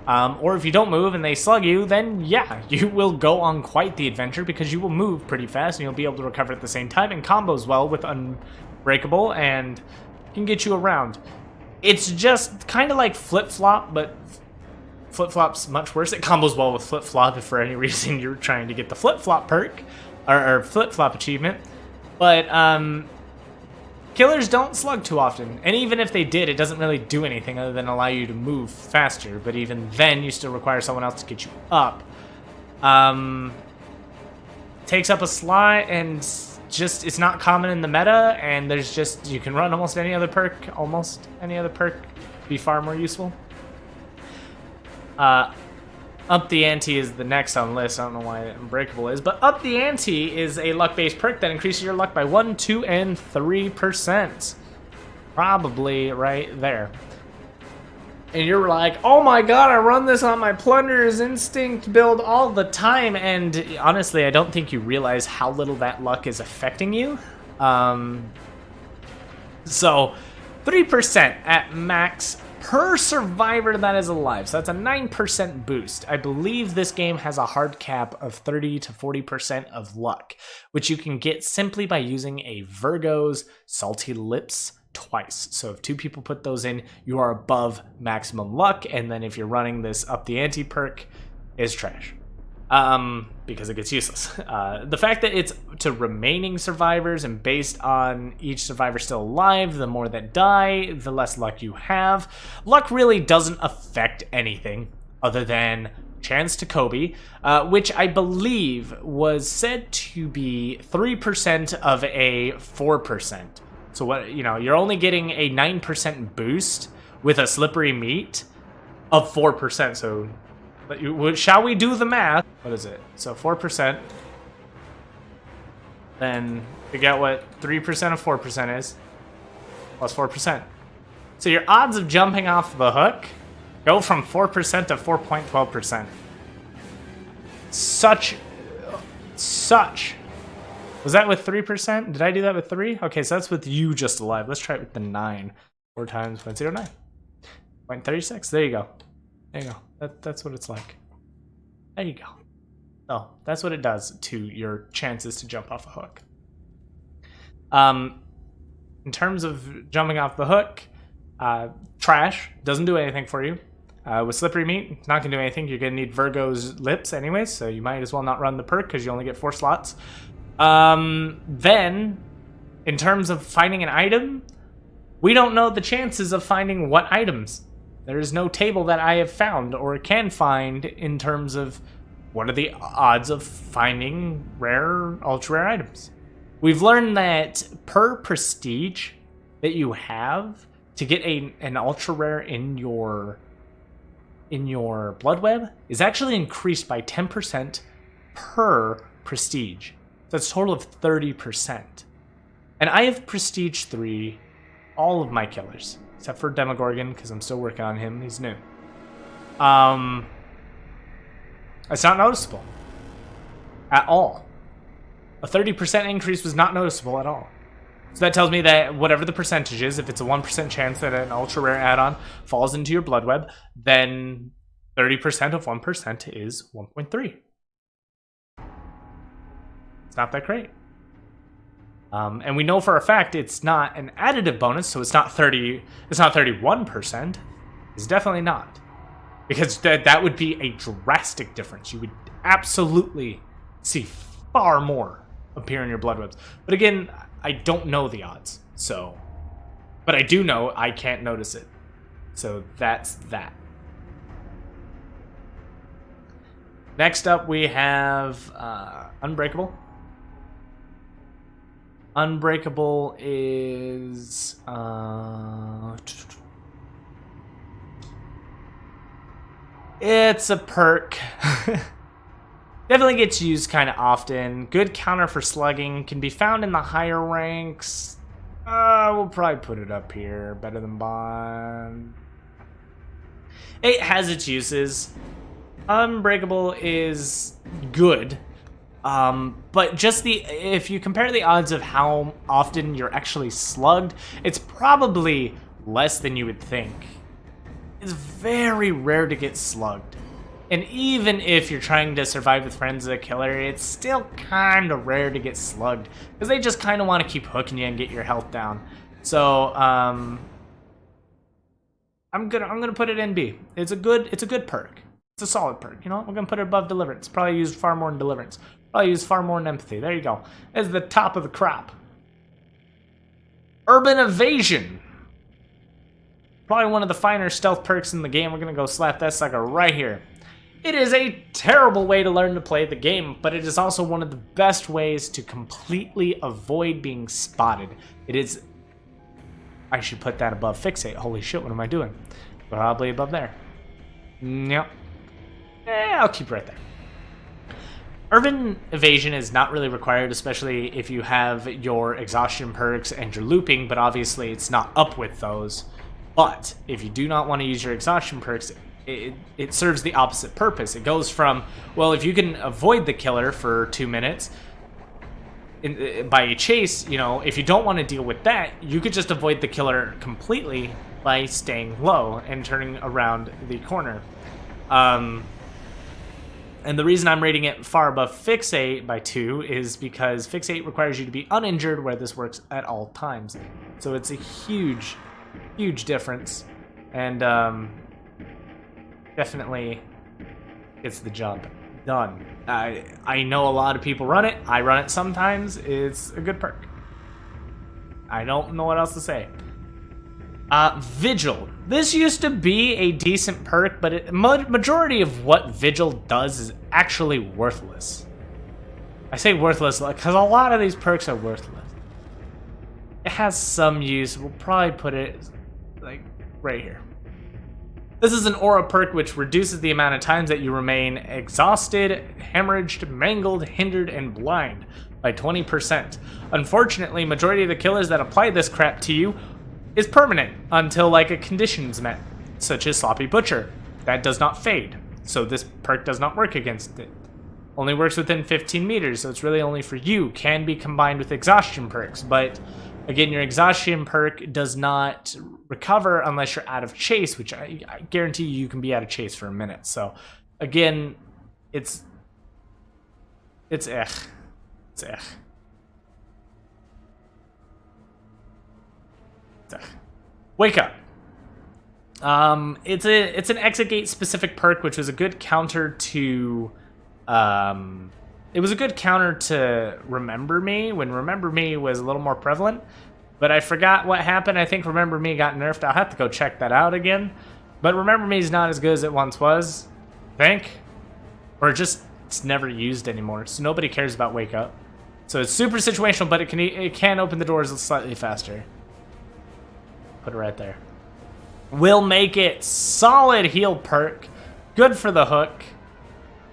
[SPEAKER 2] Or if you don't move and they slug you, then yeah, you will go on quite the adventure because you will move pretty fast and you'll be able to recover at the same time, and combos well with Unbreakable and can get you around. It's just kind of like Flip-Flop, but Flip-Flop's much worse. It combos well with Flip-Flop if for any reason you're trying to get the Flip-Flop perk, or Flip-Flop achievement. But killers don't slug too often, and even if they did, it doesn't really do anything other than allow you to move faster, but even then you still require someone else to get you up. Takes up a slot and just it's not common in the meta, and there's just you can run almost any other perk be far more useful. Up the Ante is the next on the list. I don't know why Unbreakable is, but Up the Ante is a luck-based perk that increases your luck by 1, 2, and 3%. Probably right there. And you're like, oh my god, I run this on my Plunderer's Instinct build all the time, and honestly, I don't think you realize how little that luck is affecting you. So, 3% at max per survivor that is alive. So that's a 9% boost. I believe this game has a hard cap of 30 to 40% of luck, which you can get simply by using a Virgo's Salty Lips twice. So if 2 people put those in, you are above maximum luck, and then if you're running this Up the Ante perk, is trash. Because it gets useless. The fact that it's to remaining survivors and based on each survivor still alive, the more that die, the less luck you have. Luck really doesn't affect anything other than Chance to Kobe, which I believe was said to be 3% of a 4%. So what, you're only getting a 9% boost with a slippery meat of 4%. So shall we do the math? What is it? So 4%. Then figure out what 3% of 4% is. Plus 4%. So your odds of jumping off the hook go from 4% to 4.12%. Such. Was that with 3%? Did I do that with 3? Okay, so that's with you just alive. Let's try it with the 9. 4 times 0.09. 0.36. There you go. There you go. That's what it's like. There you go. Oh, that's what it does to your chances to jump off a hook. In terms of jumping off the hook, trash doesn't do anything for you. With slippery meat, not gonna do anything. You're gonna need Virgo's lips anyways, so you might as well not run the perk because you only get 4 slots. Then, in terms of finding an item, we don't know the chances of finding what items. There is no table that I have found or can find in terms of what are the odds of finding rare, ultra rare items. We've learned that per prestige that you have to get an ultra rare in your blood web is actually increased by 10% per prestige. So that's a total of 30%. And I have prestige 3, all of my killers, except for Demogorgon, because I'm still working on him. He's new. It's not noticeable at all. A 30% increase was not noticeable at all. So that tells me that whatever the percentage is, if it's a 1% chance that an ultra rare add-on falls into your blood web, then 30% of 1% is 1.3. It's not that great. And we know for a fact it's not an additive bonus, so it's not 31%. It's definitely not. Because that would be a drastic difference. You would absolutely see far more appear in your blood webs. But again, I don't know the odds, so. But I do know I can't notice it. So that's that. Next up, we have Unbreakable. Unbreakable is it's a perk. Definitely gets used kind of often. Good counter for slugging. Can be found in the higher ranks. We'll probably put it up here. Better than Bond. It has its uses. Unbreakable is good. But just if you compare the odds of how often you're actually slugged, it's probably less than you would think. It's very rare to get slugged. And even if you're trying to survive with friends as a killer, it's still kind of rare to get slugged. Because they just kind of want to keep hooking you and get your health down. So, I'm gonna put it in B. It's a good perk. It's a solid perk, We're gonna put it above deliverance. Probably used far more in deliverance. Probably used far more in empathy. There you go. It's the top of the crop. Urban Evasion. Probably one of the finer stealth perks in the game. We're gonna go slap that sucker right here. It is a terrible way to learn to play the game, but it is also one of the best ways to completely avoid being spotted. It is... I should put that above Fixate. Holy shit, what am I doing? Probably above there. Yep. I'll keep right there. Urban Evasion is not really required, especially if you have your exhaustion perks and your looping, but obviously it's not up with those. But if you do not want to use your exhaustion perks, it serves the opposite purpose. It goes from, well, if you can avoid the killer for 2 minutes by a chase, if you don't want to deal with that, you could just avoid the killer completely by staying low and turning around the corner. And the reason I'm rating it far above Fixate by 2 is because Fixate requires you to be uninjured, where this works at all times. So it's a huge, huge difference. And definitely gets the job done. I know a lot of people run it. I run it sometimes. It's a good perk. I don't know what else to say. Vigil. This used to be a decent perk, but majority of what Vigil does is actually worthless. I say worthless because a lot of these perks are worthless. It has some use. We'll probably put it like right here. This is an aura perk which reduces the amount of times that you remain exhausted, hemorrhaged, mangled, hindered, and blind by 20%. Unfortunately, majority of the killers that apply this crap to you is permanent until like a condition is met, such as Sloppy Butcher. That does not fade, so this perk does not work against it. Only works within 15 meters, so it's really only for you. Can be combined with exhaustion perks, but again, your exhaustion perk does not recover unless you're out of chase, which I guarantee you can be out of chase for a minute. So again, it's eh. It's eh. Wake Up. It's an Exit Gate specific perk, which was a good counter to it was a good counter to Remember Me when Remember Me was a little more prevalent, but I forgot what happened. I think Remember Me got nerfed. I'll have to go check that out again. But Remember Me is not as good as it once was, I think, or just it's never used anymore. So nobody cares about Wake Up. So it's super situational, but it can open the doors slightly faster. Put it right there. Will Make It. Solid heal perk. Good for the hook.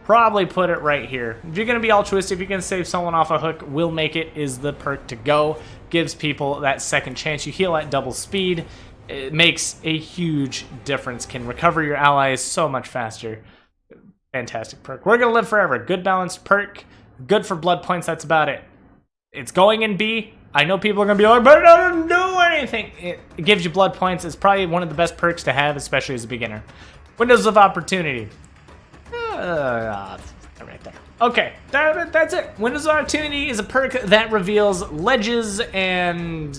[SPEAKER 2] Probably put it right here. If you're going to be altruistic, if you're going to save someone off a hook, Will Make It is the perk to go. Gives people that second chance. You heal at double speed. It makes a huge difference. Can recover your allies so much faster. Fantastic perk. We're going to live forever. Good balanced perk. Good for blood points. That's about it. It's going in B. I know people are going to be like, but it doesn't do anything. It gives you blood points. It's probably one of the best perks to have, especially as a beginner. Windows of Opportunity. Right there. Okay, that's it. Windows of Opportunity is a perk that reveals ledges and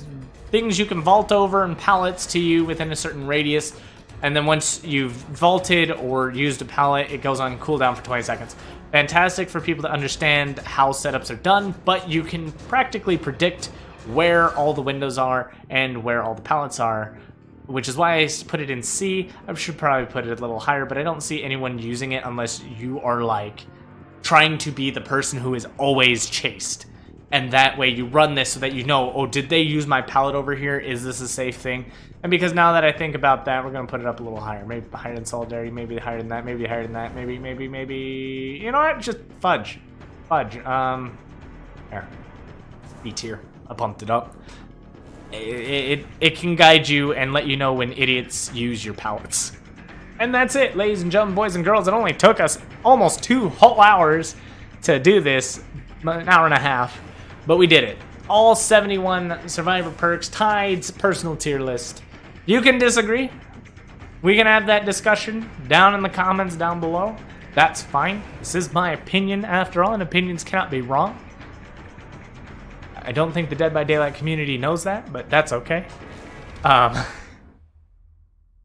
[SPEAKER 2] things you can vault over and pallets to you within a certain radius. And then once you've vaulted or used a pallet, it goes on cooldown for 20 seconds. Fantastic for people to understand how setups are done, but you can practically predict where all the windows are and where all the pallets are, which is why I put it in C. I should probably put it a little higher, but I don't see anyone using it unless you are like trying to be the person who is always chased. And that way you run this so that you know, oh, did they use my pallet over here? Is this a safe thing? And because now that I think about that, we're going to put it up a little higher. Maybe higher than Solidarity, maybe higher than that, maybe higher than that, maybe, you know what? Just fudge. There. B tier. I pumped it up. It can guide you and let you know when idiots use your pallets. And that's it, ladies and gentlemen, boys and girls. It only took us almost 2 whole hours to do this, an hour and a half, but we did it. All 71 Survivor perks, Tyde's personal tier list. You can disagree. We can have that discussion down in the comments down below. That's fine. This is my opinion after all, and opinions cannot be wrong. I don't think the Dead by Daylight community knows that, but that's okay.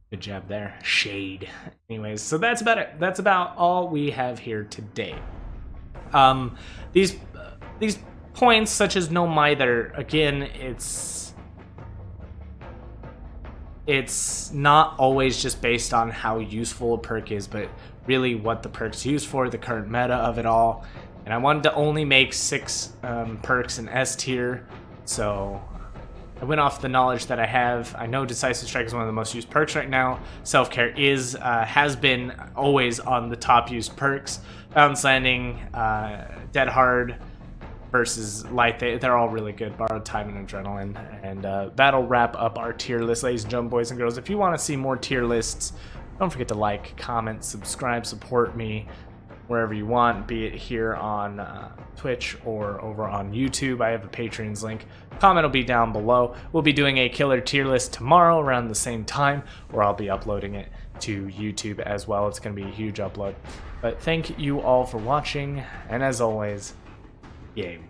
[SPEAKER 2] Good job there. Shade. Anyways, so that's about it. That's about all we have here today. These points, such as No Mither, again, it's not always just based on how useful a perk is, but really what the perk's used for, the current meta of it all. And I wanted to only make 6 perks in S tier, so I went off the knowledge that I have. I know Decisive Strike is one of the most used perks right now. Self-Care has been always on the top used perks. Balance Landing, Dead Hard versus Light, they're all really good. Borrowed Time and Adrenaline. And that'll wrap up our tier list, ladies and gentlemen, boys and girls. If you want to see more tier lists, don't forget to like, comment, subscribe, support me wherever you want, be it here on Twitch or over on YouTube. I have a Patreon's link. Comment will be down below. We'll be doing a killer tier list tomorrow around the same time, where I'll be uploading it to YouTube as well. It's going to be a huge upload. But thank you all for watching, and as always, game.